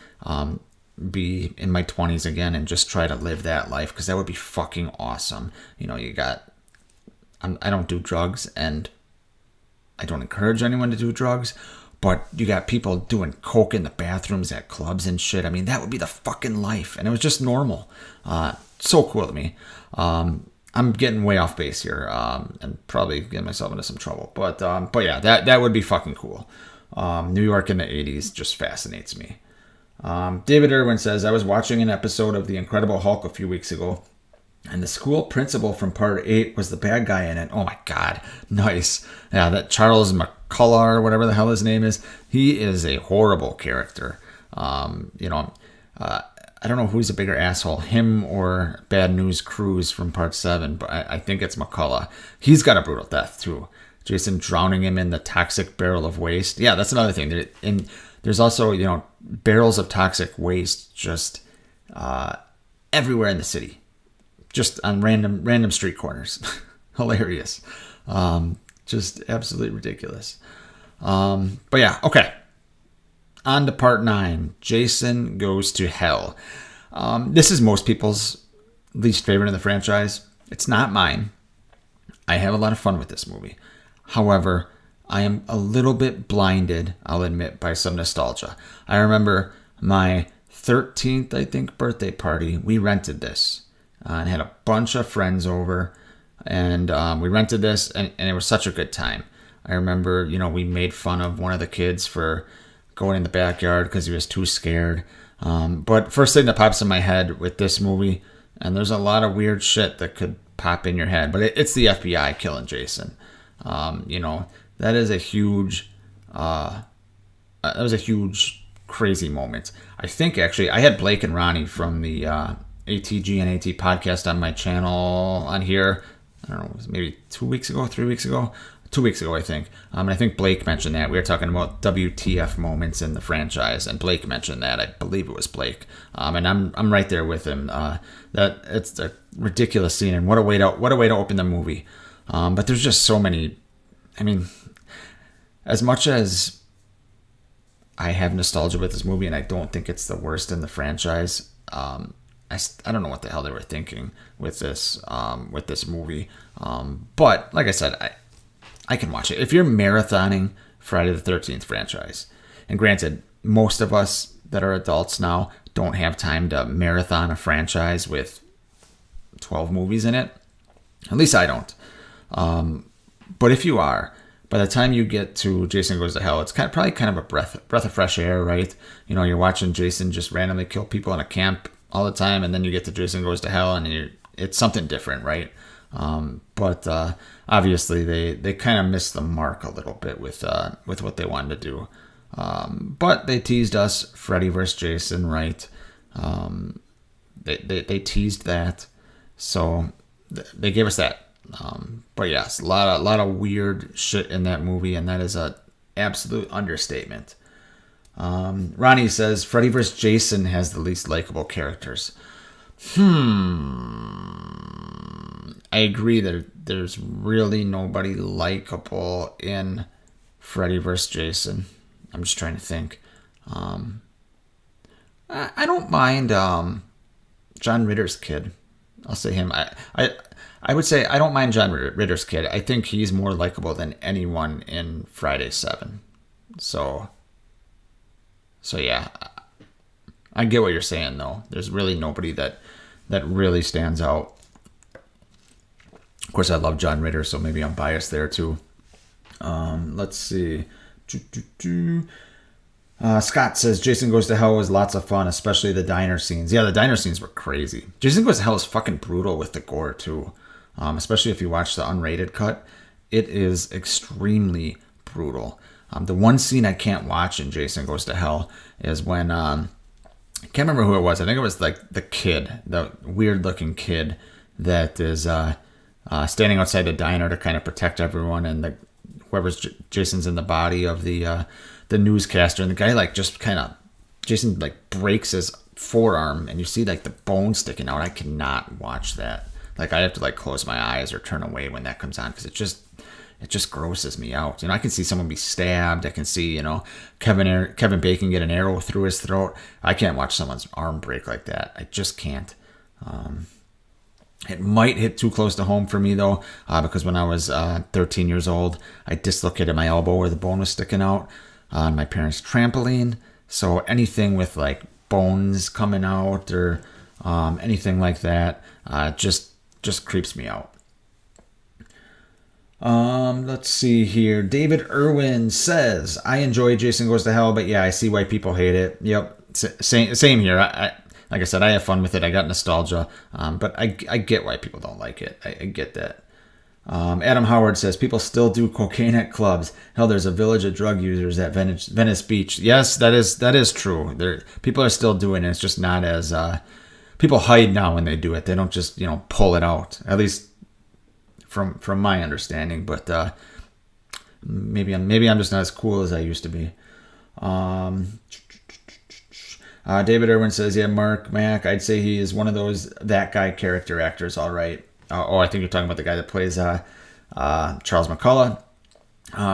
be in my 20s again, and just try to live that life, because that would be fucking awesome. I don't do drugs, and I don't encourage anyone to do drugs, but you got people doing coke in the bathrooms at clubs and shit. I mean, that would be the fucking life, and it was just normal. So cool to me. I'm getting way off base here, and probably getting myself into some trouble. But yeah, that would be fucking cool. New York in the 80s just fascinates me. David Irwin says, I was watching an episode of The Incredible Hulk a few weeks ago, and the school principal from part 8 was the bad guy in it. Oh my God. Nice. Yeah, that Charles McCullough, or whatever the hell his name is, he is a horrible character. I don't know who's a bigger asshole, him or Bad News Cruz from part 7, but I think it's McCullough. He's got a brutal death too. Jason drowning him in the toxic barrel of waste. Yeah, that's another thing. There's also, barrels of toxic waste just everywhere in the city. Just on random street corners. Hilarious. Just absolutely ridiculous. But yeah, okay. On to part 9. Jason Goes to Hell. This is most people's least favorite in the franchise. It's not mine. I have a lot of fun with this movie. However, I am a little bit blinded, I'll admit, by some nostalgia. I remember my 13th, I think, birthday party. We rented this and had a bunch of friends over. And we rented this, and it was such a good time. I remember, we made fun of one of the kids for going in the backyard because he was too scared. But first thing that pops in my head with this movie, and there's a lot of weird shit that could pop in your head, but it's the FBI killing Jason. That is a huge, crazy moment. I think actually I had Blake and Ronnie from the ATG and AT podcast on my channel on here. I don't know, it was maybe 2 weeks ago, 3 weeks ago. 2 weeks ago, I think. And I think Blake mentioned that. We were talking about WTF moments in the franchise, and Blake mentioned that. I believe it was Blake. And I'm right there with him. That it's a ridiculous scene, and what a way to open the movie. But there's just so many. I mean, as much as I have nostalgia with this movie, and I don't think it's the worst in the franchise, I don't know what the hell they were thinking with this movie. But like I said, I can watch it. If you're marathoning Friday the 13th franchise, and granted, most of us that are adults now don't have time to marathon a franchise with 12 movies in it. At least I don't. But if you are, by the time you get to Jason Goes to Hell, it's probably kind of a breath of fresh air, right? You're watching Jason just randomly kill people in a camp all the time, and then you get to Jason Goes to Hell, and you're it's something different, right? But obviously they kind of missed the mark a little bit with what they wanted to do. But they teased us Freddy vs. Jason, right? They teased that, so they gave us that. But yes, a lot of weird shit in that movie, and that is a absolute understatement. Ronnie says Freddy vs. Jason has the least likable characters. I agree that there's really nobody likable in Freddy vs. Jason. I'm just trying to think. I don't mind John Ritter's kid. I'll say him. I would say I don't mind John Ritter's kid. I think he's more likable than anyone in Friday 7. So yeah, I get what you're saying though. There's really nobody that really stands out. Of course, I love John Ritter, so maybe I'm biased there too. Let's see. Scott says Jason Goes to Hell was lots of fun, especially the diner scenes. Yeah, the diner scenes were crazy. Jason Goes to Hell is fucking brutal with the gore too. Especially if you watch the unrated cut. It is extremely brutal. The one scene I can't watch in Jason Goes to Hell is when I can't remember who it was. I think it was like the kid, the weird looking kid that is standing outside the diner to kind of protect everyone, and whoever's Jason's in the body of the newscaster, and the guy like just kind of Jason like breaks his forearm, and you see like the bone sticking out. I cannot watch that. Like I have to like close my eyes or turn away when that comes on because it just grosses me out. I can see someone be stabbed. I can see Kevin Bacon get an arrow through his throat. I can't watch someone's arm break like that. I just can't. It might hit too close to home for me though, because when I was 13 years old, I dislocated my elbow where the bone was sticking out on my parents' trampoline. So anything with like bones coming out or anything like that just creeps me out. Let's see here. David Irwin says, I enjoy Jason Goes to Hell, but yeah, I see why people hate it. Yep. Same here. Like I said, I have fun with it. I got nostalgia. But I get why people don't like it. I get that. Adam Howard says, people still do cocaine at clubs. Hell, there's a village of drug users at Venice Beach. Yes, that is true. People are still doing it. It's just not as, people hide now when they do it. They don't just, pull it out. At least from my understanding, but maybe I'm just not as cool as I used to be. David Irwin says, yeah, Mark Mack, I'd say he is one of that guy character actors, all right. I think you're talking about the guy that plays Charles McCullough.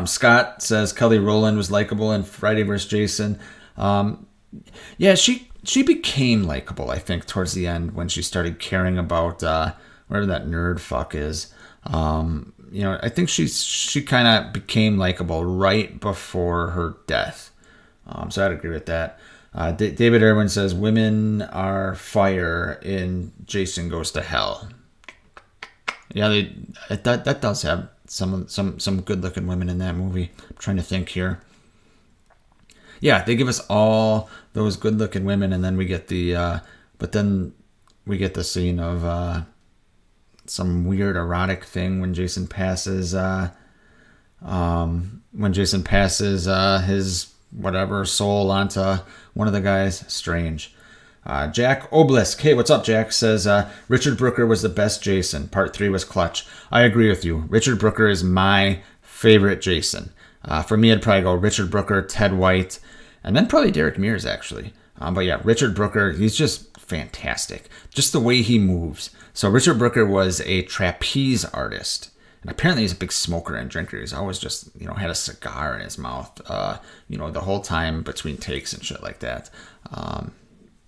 Scott says Kelly Rowland was likable in Friday vs. Jason. Yeah, she became likable, I think, towards the end when she started caring about whatever that nerd fuck is. I think she kind of became likable right before her death. So I'd agree with that. David Irwin says women are fire in Jason Goes to Hell. Yeah, that does have some good looking women in that movie. I'm trying to think here. Yeah, they give us all those good looking women, and then we get the scene of some weird erotic thing when Jason passes his whatever soul onto one of the guys. Strange. Jack Obelisk, hey, what's up, Jack, says Richard Brooker was the best Jason. Part 3 was clutch. I agree with you. Richard Brooker is my favorite Jason. For me, I'd probably go Richard Brooker, Ted White, and then probably Derek Mears, actually. But yeah, Richard Brooker, he's just fantastic. Just the way he moves. So Richard Brooker was a trapeze artist. And apparently he's a big smoker and drinker. He's always just, had a cigar in his mouth, the whole time between takes and shit like that.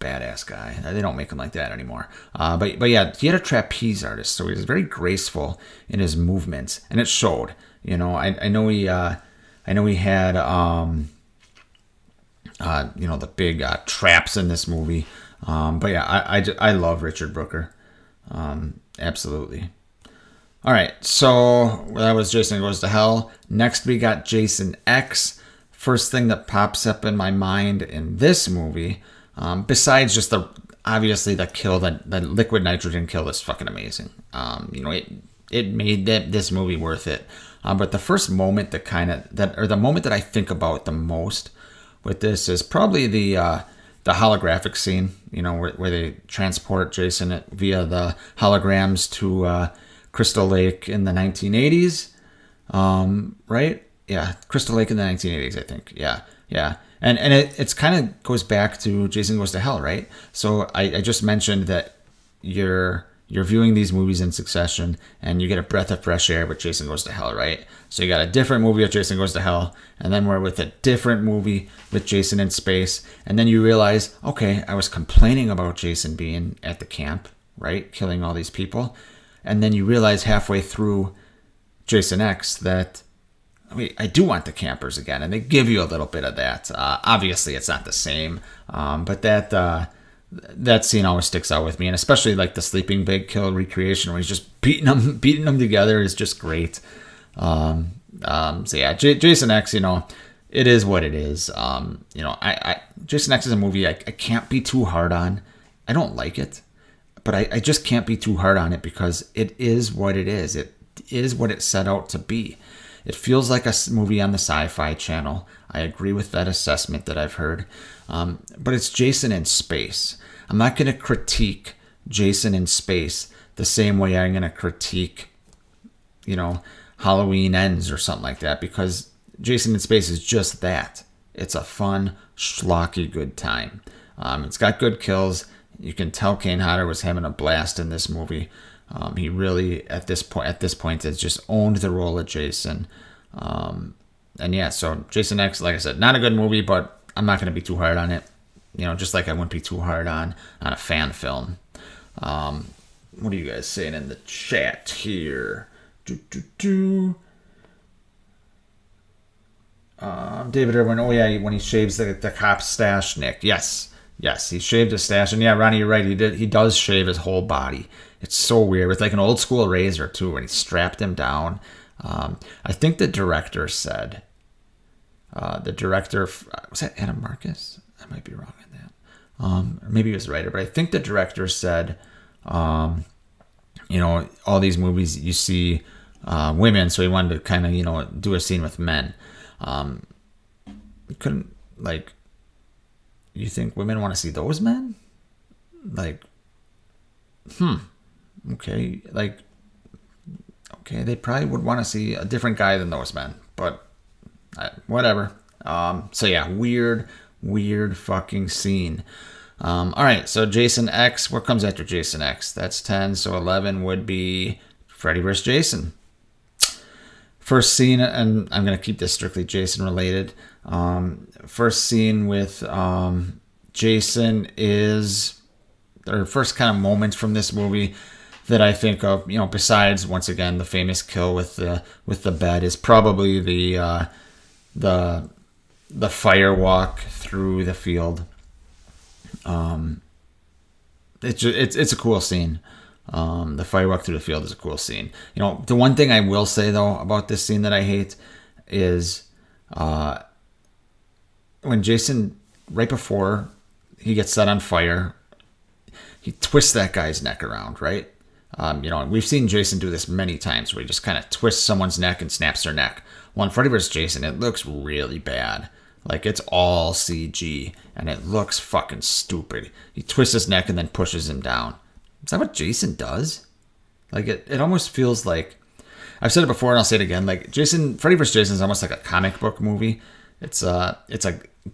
Badass guy. They don't make him like that anymore. But yeah, he had a trapeze artist, so he was very graceful in his movements, and it showed. I know he had the big traps in this movie. But yeah, I love Richard Brooker. Absolutely. All right, so that was Jason Goes to Hell. Next, we got Jason X. First thing that pops up in my mind in this movie, besides just obviously the kill, the liquid nitrogen kill is fucking amazing. It made this movie worth it. But the first moment the moment that I think about the most with this is probably the holographic scene, where they transport Jason via the holograms to Crystal Lake in the 1980s. Right? Yeah, Crystal Lake in the 1980s, I think. Yeah. And it's kind of goes back to Jason Goes to Hell, right? So I just mentioned that you're viewing these movies in succession and you get a breath of fresh air with Jason Goes to Hell, right? So you got a different movie with Jason Goes to Hell, and then we're with a different movie with Jason in space, and then you realize, okay, I was complaining about Jason being at the camp, right? Killing all these people. And then you realize halfway through Jason X that, wait, I do want the campers again, and they give you a little bit of that. Obviously, it's not the same, but that scene always sticks out with me, and especially like the sleeping bag kill recreation where he's just beating them together is just great. So yeah, Jason X, it is what it is. Jason X is a movie I can't be too hard on. I don't like it, but I just can't be too hard on it because it is what it is. It is what it set out to be. It feels like a movie on the Sci-Fi Channel. I agree with that assessment that I've heard. But it's Jason in space. I'm not going to critique Jason in space the same way I'm going to critique, Halloween Ends or something like that, because Jason in space is just that. It's a fun, schlocky good time. It's got good kills. You can tell Kane Hodder was having a blast in this movie. He really, at this point, has just owned the role of Jason. And yeah, so Jason X, like I said, not a good movie, but I'm not going to be too hard on it. Just like I wouldn't be too hard on a fan film. What are you guys saying in the chat here? David Irwin, oh yeah, when he shaves the cop's stash, Nick. Yes, he shaved his stash. And yeah, Ronnie, you're right. He does shave his whole body. It's so weird. With like an old school razor too, when he strapped him down. I think the director said, was that Adam Marcus? I might be wrong on that. Or maybe he was the writer, but I think the director said, all these movies you see women, so he wanted to kind of, do a scene with men. Couldn't, like, you think women want to see those men? Like, okay, they probably would want to see a different guy than those men, but whatever. So yeah, weird fucking scene. All right, so Jason X, what comes after Jason X? That's 10, so 11 would be Freddy vs. Jason. First scene, and I'm going to keep this strictly Jason related. First scene with Jason is, or first kind of moments from this movie that I think of, besides once again the famous kill with the bed, is probably the fire walk through the field. It's a cool scene. The fire walk through the field is a cool scene. The one thing I will say though about this scene that I hate is when Jason, right before he gets set on fire, he twists that guy's neck around, right? We've seen Jason do this many times where he just kind of twists someone's neck and snaps their neck. Well, in Freddy vs. Jason, it looks really bad. Like, it's all CG, and it looks fucking stupid. He twists his neck and then pushes him down. Is that what Jason does? Like, it almost feels like, I've said it before and I'll say it again, like, Freddy vs. Jason is almost like a comic book movie. It's a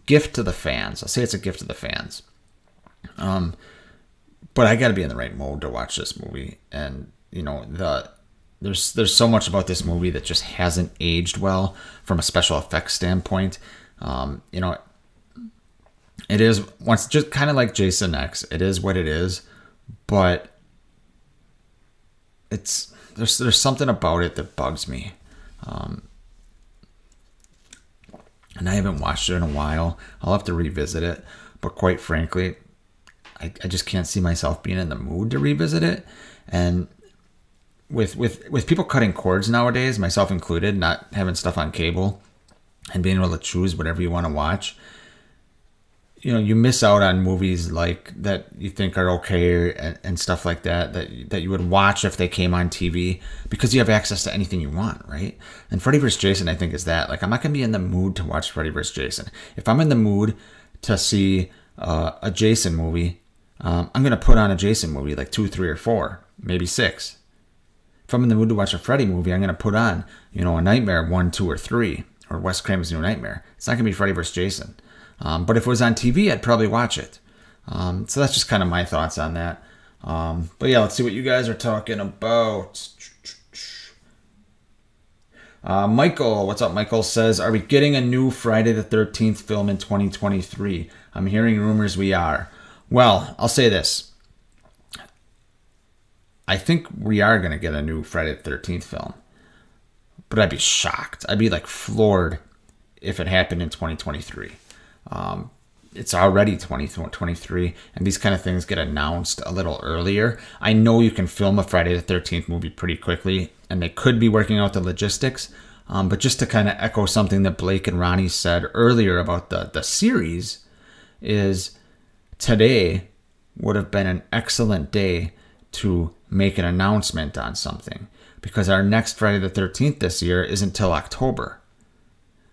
gift to the fans. I'll say it's a gift to the fans. But I got to be in the right mode to watch this movie, and there's so much about this movie that just hasn't aged well from a special effects standpoint. It is just kind of like Jason X. It is what it is, but there's something about it that bugs me. And I haven't watched it in a while. I'll have to revisit it, but quite frankly, I just can't see myself being in the mood to revisit it. And with people cutting cords nowadays, myself included, not having stuff on cable and being able to choose whatever you want to watch, you miss out on movies like that you think are okay and stuff like that you would watch if they came on TV because you have access to anything you want, right? And Freddy vs. Jason, I think, is that. Like, I'm not going to be in the mood to watch Freddy vs. Jason. If I'm in the mood to see a Jason movie, I'm going to put on a Jason movie, like 2, 3, or 4, maybe 6. If I'm in the mood to watch a Freddy movie, I'm going to put on, a Nightmare 1, 2, or 3, or Wes Craven's New Nightmare. It's not going to be Freddy vs. Jason. But if it was on TV, I'd probably watch it. So that's just kind of my thoughts on that. But yeah, let's see what you guys are talking about. Michael, what's up? Michael says, are we getting a new Friday the 13th film in 2023? I'm hearing rumors we are. Well, I'll say this. I think we are going to get a new Friday the 13th film. But I'd be shocked. I'd be like floored if it happened in 2023. It's already 2023, and these kind of things get announced a little earlier. I know you can film a Friday the 13th movie pretty quickly, and they could be working out the logistics. But just to kind of echo something that Blake and Ronnie said earlier about the series, is today would have been an excellent day to make an announcement on something, because our next Friday the 13th this year isn't till October.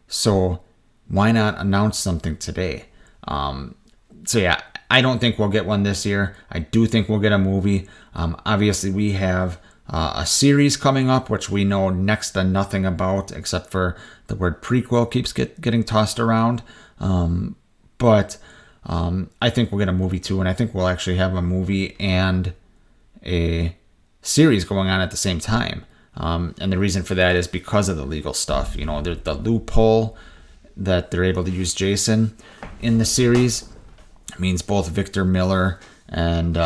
So why not announce something today? So yeah, I don't think we'll get one this year. I do think we'll get a movie. Obviously, we have a series coming up, which we know next to nothing about, except for the word prequel keeps getting tossed around. But I think we'll get a movie too, and I think we'll actually have a movie and a series going on at the same time. And the reason for that is because of the legal stuff. The loophole that they're able to use Jason in the series means both Victor Miller and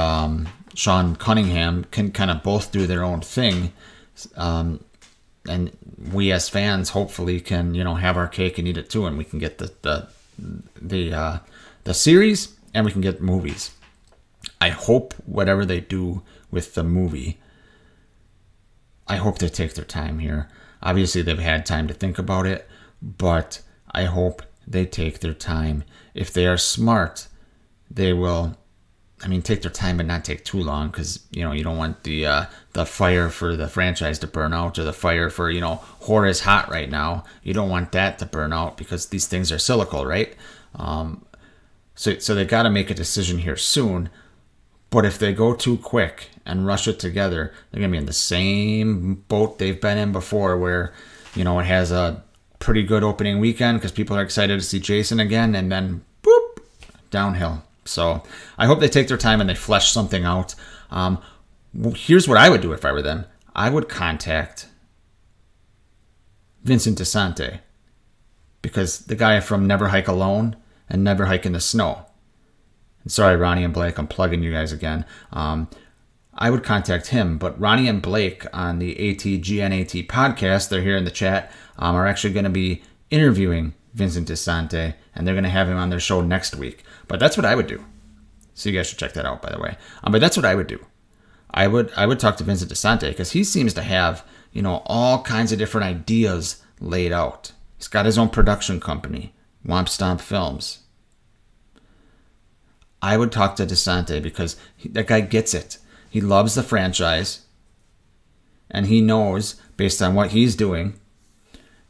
Sean Cunningham can kind of both do their own thing, and we as fans hopefully can have our cake and eat it too, and we can get the series and we can get movies. I hope whatever they do with the movie, I hope they take their time here. Obviously, they've had time to think about it, but I hope they take their time. If they are smart, they will, take their time but not take too long, because, you don't want the fire for the franchise to burn out, or the fire for, horror is hot right now. You don't want that to burn out, because these things are cyclical, right? So they got to make a decision here soon. But if they go too quick and rush it together, they're going to be in the same boat they've been in before, where, it has a pretty good opening weekend because people are excited to see Jason again, and then boop, downhill. So I hope they take their time and they flesh something out. Here's what I would do if I were them. I would contact Vincent DeSante, because the guy from Never Hike Alone and Never Hike in the Snow. And sorry, Ronnie and Blake, I'm plugging you guys again. I would contact him, but Ronnie and Blake on the ATGNAT podcast, they're here in the chat, are actually going to be interviewing Vincent DeSante, and they're going to have him on their show next week. But that's what I would do. So you guys should check that out, by the way. But that's what I would do. I would talk to Vincent DeSante, because he seems to have, all kinds of different ideas laid out. He's got his own production company, Womp Stomp Films. I would talk to DeSante because that guy gets it. He loves the franchise, and he knows, based on what he's doing,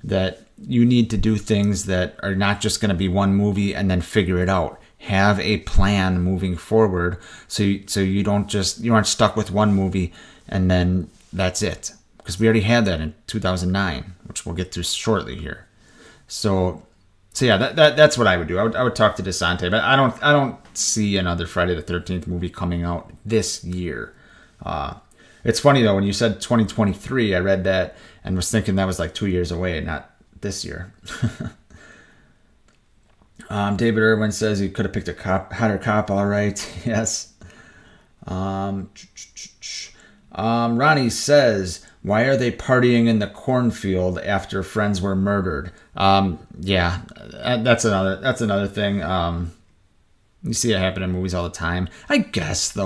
that you need to do things that are not just going to be one movie and then figure it out. Have a plan moving forward, so you aren't stuck with one movie and then that's it. Because we already had that in 2009, which we'll get to shortly here. So yeah, that's what I would do. I would talk to DeSante, but I don't see another Friday the 13th movie coming out this year. It's funny though, when you said 2023, I read that and was thinking that was like 2 years away, not this year. David Irwin says he could have picked a hotter cop. All right, yes. Ronnie says, why are they partying in the cornfield after friends were murdered? Yeah, that's another thing. You see it happen in movies all the time. I guess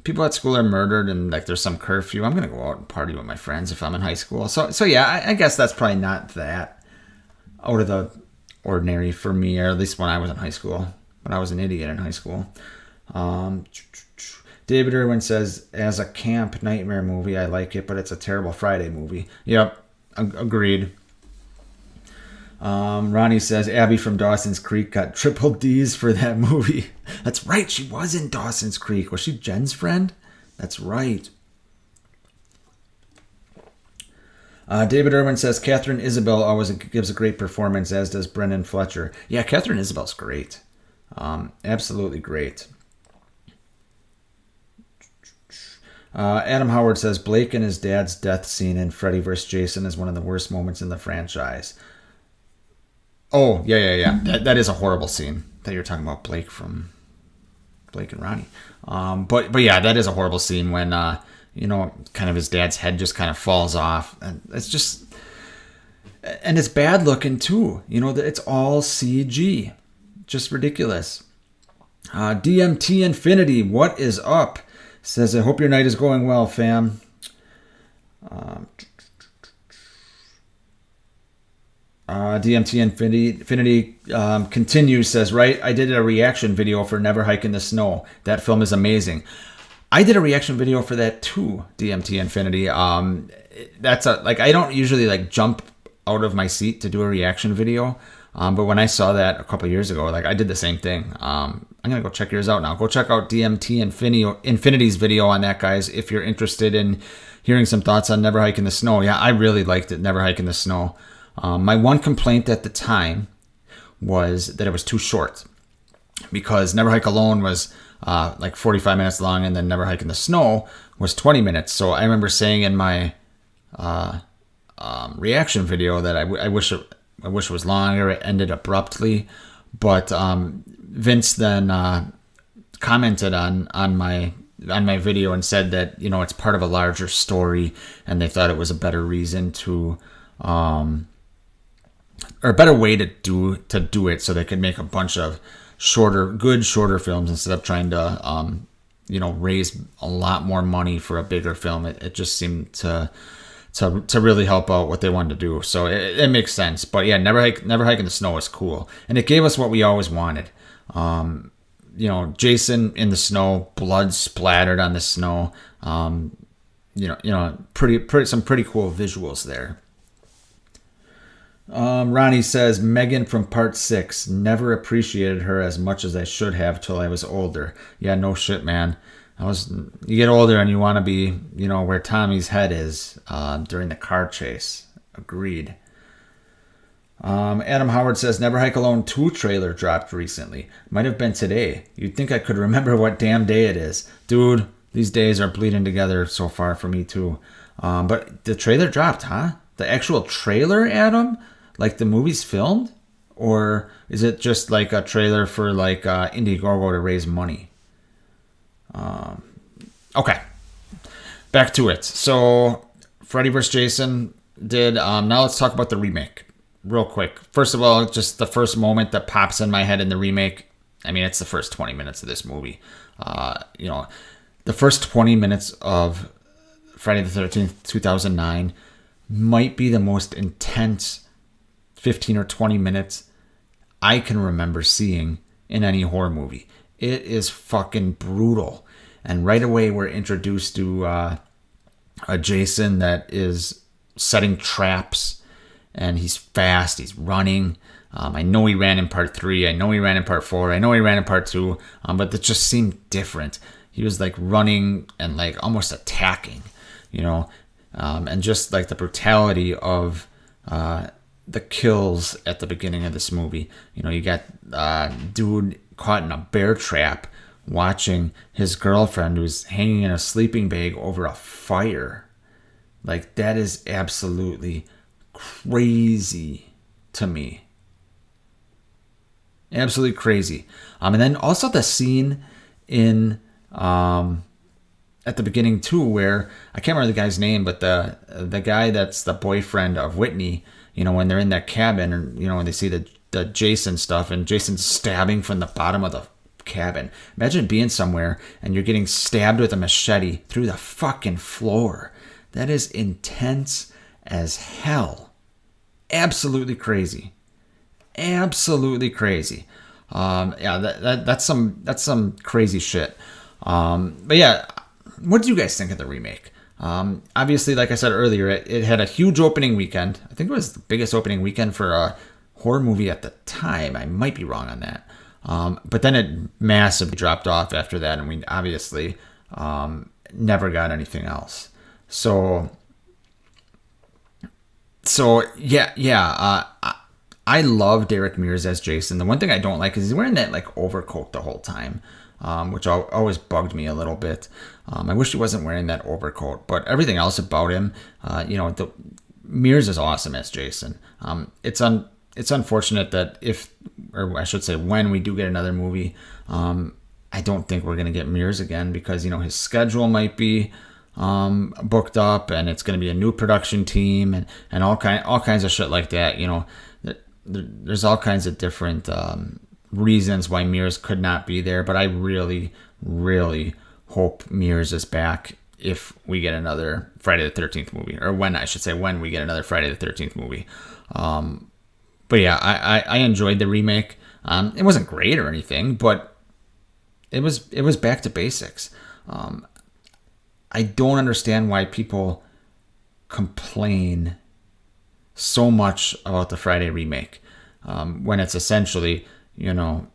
people at school are murdered and like there's some curfew. I'm gonna go out and party with my friends if I'm in high school. So yeah, I guess that's probably not that out of ordinary for me, or at least when I was in high school. When I was an idiot in high school. David Irwin says, as a camp nightmare movie, I like it, but it's a terrible Friday movie. Yep, agreed. Ronnie says, Abby from Dawson's Creek got triple D's for that movie. That's right, she was in Dawson's Creek. Was she Jen's friend? That's right. David Irwin says, Catherine Isabel always gives a great performance, as does Brendan Fletcher. Yeah, Catherine Isabel's great. Absolutely great. Adam Howard says, Blake and his dad's death scene in Freddy vs. Jason is one of the worst moments in the franchise. Oh, yeah. That is a horrible scene that you're talking about, Blake and Ronnie. But yeah, that is a horrible scene when, kind of his dad's head just kind of falls off. And it's just, and it's bad looking too. It's all CG. Just ridiculous. DMT Infinity, what is up? Says, I hope your night is going well, fam. DMT Infinity continues, says, right, I did a reaction video for Never Hike in the Snow. That film is amazing. I did a reaction video for that too, DMT Infinity. That's I don't usually jump out of my seat to do a reaction video. But when I saw that a couple years ago, I did the same thing. I'm going to go check yours out now. Go check out DMT Infinity's video on that, guys, if you're interested in hearing some thoughts on Never Hike in the Snow. Yeah, I really liked it, Never Hike in the Snow. My one complaint at the time was that it was too short, because Never Hike Alone was 45 minutes long, and then Never Hike in the Snow was 20 minutes. So I remember saying in my reaction video that I wish it was longer. It ended abruptly, but Vince then commented on my video and said that it's part of a larger story, and they thought it was a better reason to or a better way to do it, so they could make a bunch of shorter films instead of trying to raise a lot more money for a bigger film. It just seemed to really help out what they wanted to do. So it makes sense. But yeah, Never Hike in the Snow is cool. And it gave us what we always wanted. Jason in the snow, blood splattered on the snow. Pretty some pretty cool visuals there. Ronnie says, Megan from part 6, never appreciated her as much as I should have till I was older. Yeah, no shit, man. You get older and you want to be, where Tommy's head is during the car chase. Agreed. Adam Howard says, Never Hike Alone 2 trailer dropped recently. Might have been today. You'd think I could remember what damn day it is. Dude, these days are bleeding together so far for me too. But the trailer dropped, huh? The actual trailer, Adam? Like the movie's filmed? Or is it just like a trailer for Indiegogo to raise money? Okay, back to it. So Freddy vs. Jason did. Now let's talk about the remake real quick. First of all, just the first moment that pops in my head in the remake. I mean, it's the first 20 minutes of this movie. The first 20 minutes of Friday the 13th, 2009 might be the most intense 15 or 20 minutes I can remember seeing in any horror movie. It is fucking brutal. And right away, we're introduced to a Jason that is setting traps, and he's fast, he's running. I know he ran in part 3, I know he ran in part 4, I know he ran in part 2, but that just seemed different. He was running and almost attacking, and just the brutality of the kills at the beginning of this movie. You got dude caught in a bear trap, watching his girlfriend who's hanging in a sleeping bag over a fire. That is absolutely crazy to me. Absolutely crazy. And then also the scene in at the beginning too, where I can't remember the guy's name, but the guy that's the boyfriend of Whitney, when they're in that cabin, and when they see the Jason stuff, and Jason's stabbing from the bottom of the cabin. Imagine being somewhere and you're getting stabbed with a machete through the fucking floor. That is intense as hell. Absolutely crazy. absolutely crazy. Yeah, that's some crazy shit. But yeah, what do you guys think of the remake? Obviously, like I said earlier, it had a huge opening weekend. I think it was the biggest opening weekend for a horror movie at the time. I might be wrong on that. But then it massively dropped off after that, and we obviously never got anything else. So yeah. I love Derek Mears as Jason. The one thing I don't like is he's wearing that like overcoat the whole time, which always bugged me a little bit. I wish he wasn't wearing that overcoat, but everything else about him, Mears is awesome as Jason. It's unfortunate that when we do get another movie, I don't think we're gonna get Mears again because his schedule might be booked up, and it's going to be a new production team and all kinds of shit like that. There's all kinds of different reasons why Mears could not be there, but I really, really hope Mears is back if we get another Friday the 13th movie, or when we get another Friday the 13th movie. But yeah, I enjoyed the remake. It wasn't great or anything, but it was back to basics. I don't understand why people complain so much about the Friday remake when it's essentially, an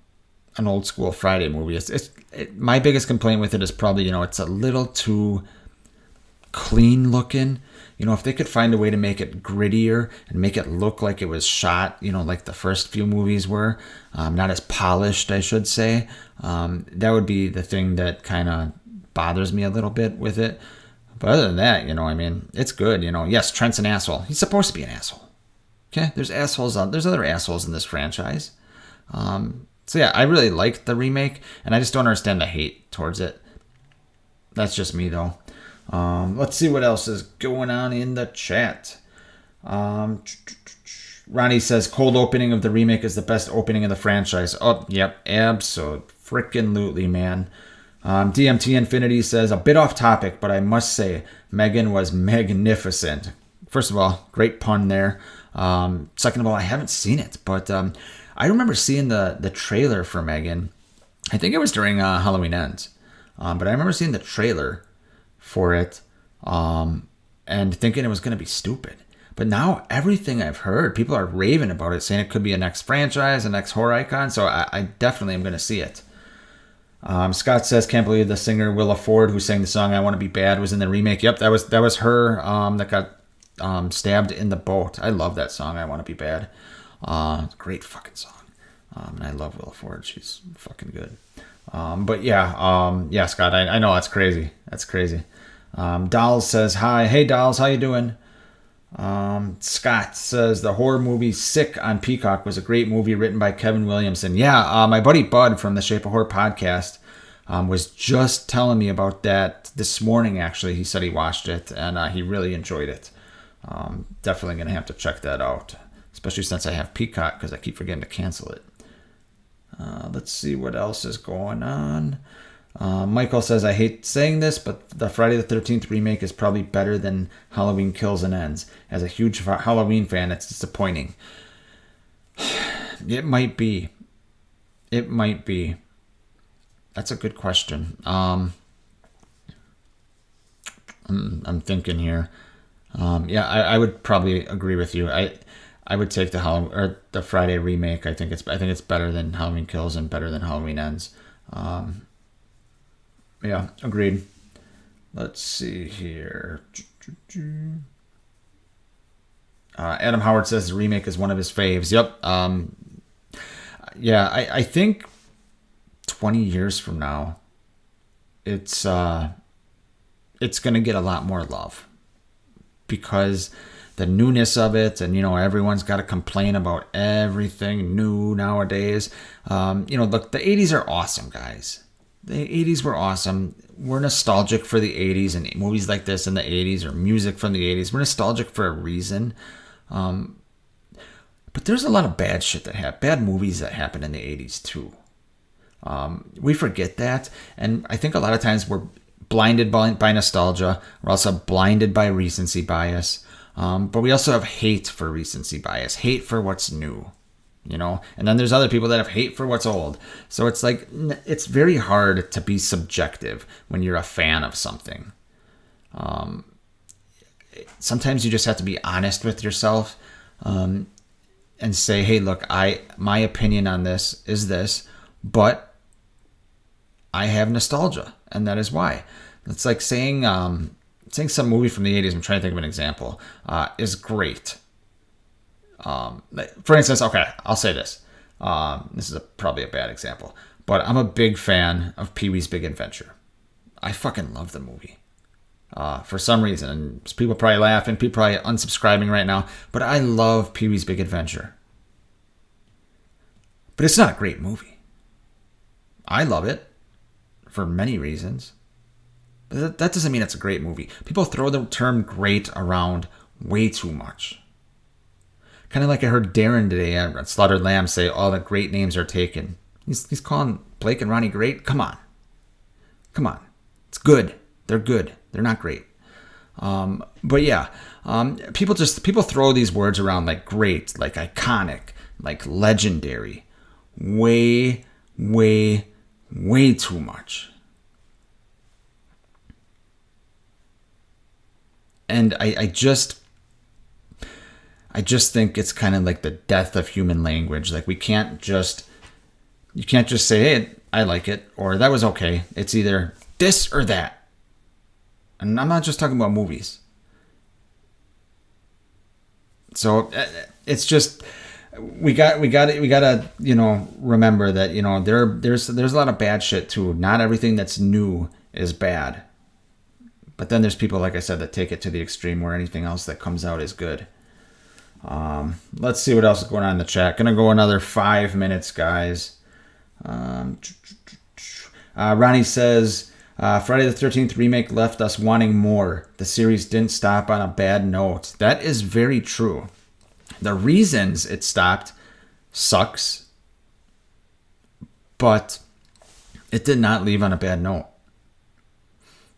old school Friday movie. My biggest complaint with it is probably, it's a little too clean looking. If they could find a way to make it grittier and make it look like it was shot, like the first few movies were, not as polished, I should say, that would be the thing that kind of bothers me a little bit with it. But other than that, it's good. Yes, Trent's an asshole. He's supposed to be an asshole. Okay, there's other assholes in this franchise. So yeah, I really liked the remake, and I just don't understand the hate towards it. That's just me, though. Let's see what else is going on in the chat. Ronnie says, cold opening of the remake is the best opening of the franchise. Oh, yep, abso-freaking-lutely, man. DMT Infinity says, a bit off topic, but I must say, Megan was magnificent. First of all, great pun there. Second of all, I haven't seen it, but I remember seeing the trailer for Megan. I think it was during Halloween Ends. But I remember seeing the trailer for it and thinking it was going to be stupid. But now everything I've heard, people are raving about it, saying it could be a next franchise, a next horror icon. So I definitely am going to see it. Scott says, can't believe the singer Willa Ford, who sang the song I Want to Be Bad, was in the remake. Yep, that was her that got stabbed in the boat. I love that song, I Want to Be Bad. Great fucking song. And I love Willa Ford. She's fucking good. But yeah, Scott, I know that's crazy. That's crazy. Dolls says, hi. Hey, Dolls, how you doing? Scott says, the horror movie Sick on Peacock was a great movie written by Kevin Williamson. Yeah, my buddy Bud from the Shape of Horror podcast was just telling me about that this morning, actually. He said he watched it, and he really enjoyed it. Definitely going to have to check that out, especially since I have Peacock, because I keep forgetting to cancel it. Let's see what else is going on. Michael says, I hate saying this, but the Friday the 13th remake is probably better than Halloween Kills and Ends. As a huge Halloween fan, it's disappointing. It might be. That's a good question. I'm thinking here. I would probably agree with you. I would take the Friday remake. I think it's better than Halloween Kills and better than Halloween Ends. Yeah, agreed. Let's see here. Adam Howard says the remake is one of his faves. Yep. I think 20 years from now, it's going to get a lot more love because the newness of it, and everyone's got to complain about everything new nowadays. Look, the 80s are awesome, guys. The 80s were awesome. We're nostalgic for the 80s and movies like this in the 80s, or music from the 80s. We're nostalgic for a reason. But there's a lot of bad shit bad movies that happen in the 80s too. We forget that, and I think a lot of times we're blinded by nostalgia. We're also blinded by recency bias. But we also have hate for recency bias, hate for what's new. you know? And then there's other people that have hate for what's old. So it's like, it's very hard to be subjective when you're a fan of something. Sometimes you just have to be honest with yourself, and say, hey, look, my opinion on this is this, but I have nostalgia, and that is why. It's like saying some movie from the 80s, I'm trying to think of an example, is great. For instance, okay, I'll say this. This is probably a bad example, but I'm a big fan of Pee-wee's Big Adventure. I fucking love the movie. For some reason, and people probably laughing, people probably unsubscribing right now, but I love Pee-wee's Big Adventure. But it's not a great movie. I love it for many reasons. But that doesn't mean it's a great movie. People throw the term great around way too much. Kind of like I heard Darren today at Slaughtered Lamb say all the great names are taken. He's calling Blake and Ronnie great? Come on. It's good. They're good. They're not great. But yeah, people throw these words around like great, like iconic, like legendary, way too much. And I just think it's kind of like the death of human language. Like you can't just say, hey, I like it, or that was okay. It's either this or that. And I'm not just talking about movies. So it's just we got to remember that there's a lot of bad shit too. Not everything that's new is bad. But then there's people, like I said, that take it to the extreme where anything else that comes out is good. Let's see what else is going on in the chat. Gonna go another 5 minutes, guys. Ronnie says, Friday the 13th remake left us wanting more. The series didn't stop on a bad note. That is very true. The reasons it stopped sucks, but it did not leave on a bad note.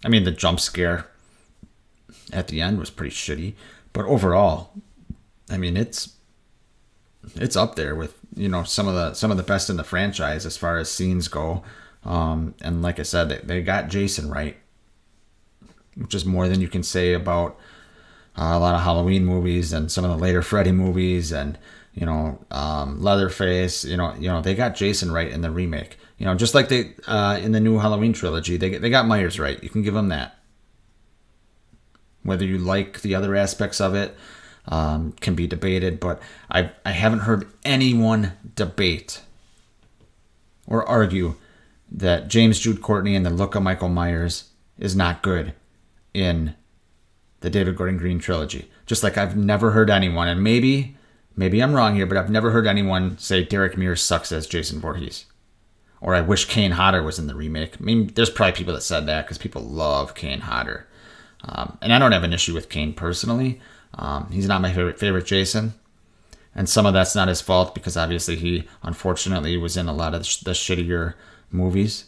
I mean, the jump scare at the end was pretty shitty, but overall, I mean, it's up there with, some of the best in the franchise as far as scenes go. And like I said, they got Jason right, which is more than you can say about a lot of Halloween movies and some of the later Freddy movies and, Leatherface, they got Jason right in the remake. Just like they, in the new Halloween trilogy, they got Myers right. You can give them that. Whether you like the other aspects of it, can be debated, but I haven't heard anyone debate or argue that James Jude Courtney and the look of Michael Myers is not good in the David Gordon Green trilogy. Just like I've never heard anyone, and maybe I'm wrong here, but I've never heard anyone say Derek Mears sucks as Jason Voorhees. Or I wish Kane Hodder was in the remake. I mean, there's probably people that said that because people love Kane Hodder. And I don't have an issue with Kane personally. He's not my favorite Jason. And some of that's not his fault because obviously he, unfortunately, was in a lot of the shittier movies.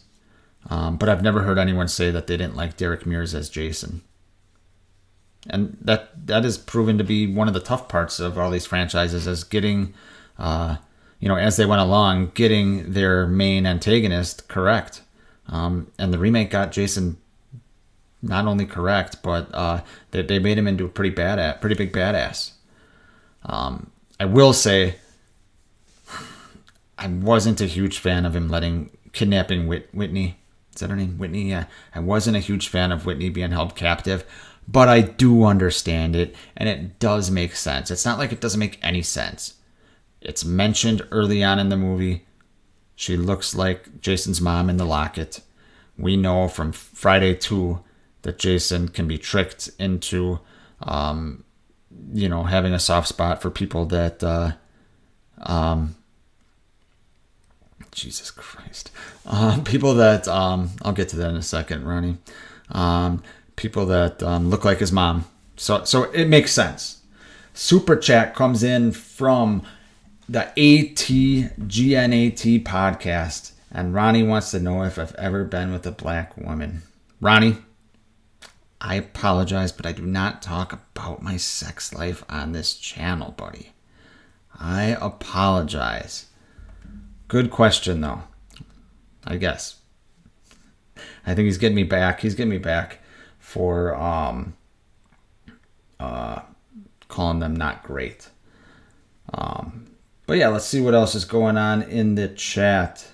But I've never heard anyone say that they didn't like Derek Mears as Jason. And that is proven to be one of the tough parts of all these franchises, is getting, as they went along, getting their main antagonist correct. And the remake got Jason not only correct, but they made him into a pretty big badass. I will say, I wasn't a huge fan of him kidnapping Whitney. Is that her name? Whitney? Yeah. I wasn't a huge fan of Whitney being held captive, but I do understand it, and it does make sense. It's not like it doesn't make any sense. It's mentioned early on in the movie. She looks like Jason's mom in the locket. We know from Friday 2 that Jason can be tricked into, having a soft spot for people that, Jesus Christ, people that, I'll get to that in a second, Ronnie, people that look like his mom. So it makes sense. Super chat comes in from the ATGNAT podcast, and Ronnie wants to know if I've ever been with a black woman. Ronnie, I apologize, but I do not talk about my sex life on this channel, buddy. I apologize. Good question, though. I guess. I think he's getting me back. He's getting me back for calling them not great. But yeah, let's see what else is going on in the chat.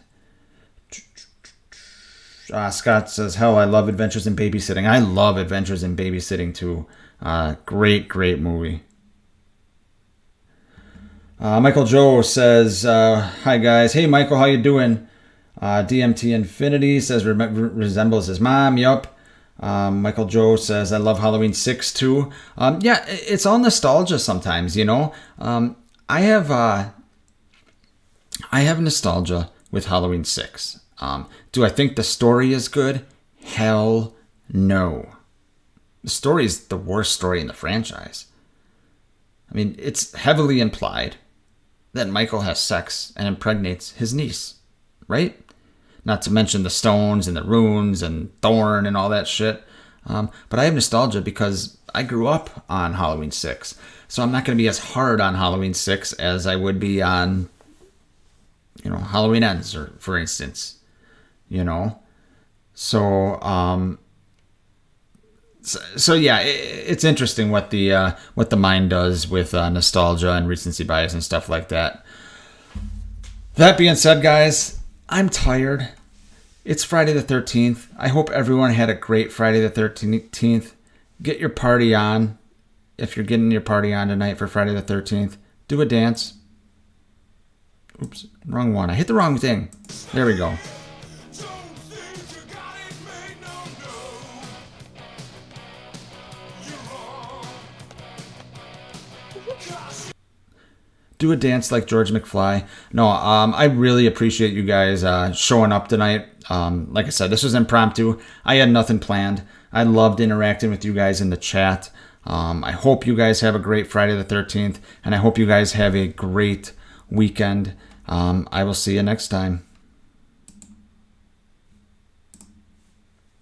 Scott says, hell, I love Adventures in Babysitting. I love Adventures in Babysitting too. Great movie. Michael Joe says, hi guys. Hey Michael, how you doing? DMT Infinity says resembles his mom. Yup. Michael Joe says I love Halloween 6 too. Yeah, it's all nostalgia sometimes, you know. I have nostalgia with Halloween 6. Do I think the story is good? Hell no. The story is the worst story in the franchise. I mean, it's heavily implied that Michael has sex and impregnates his niece, right? Not to mention the stones and the runes and Thorn and all that shit. But I have nostalgia because I grew up on Halloween 6. So I'm not going to be as hard on Halloween 6 as I would be on, Halloween Ends, or for instance. So yeah, it's interesting what the mind does with nostalgia and recency bias and stuff like that. That being said, guys, I'm tired. It's Friday the 13th. I hope everyone had a great Friday the 13th. Get your party on. If you're getting your party on tonight for Friday the 13th, do a dance. Oops, wrong one. I hit the wrong thing. There we go. Do a dance like George McFly. No, I really appreciate you guys showing up tonight. Like I said, this was impromptu. I had nothing planned. I loved interacting with you guys in the chat. I hope you guys have a great Friday the 13th, and I hope you guys have a great weekend. I will see you next time.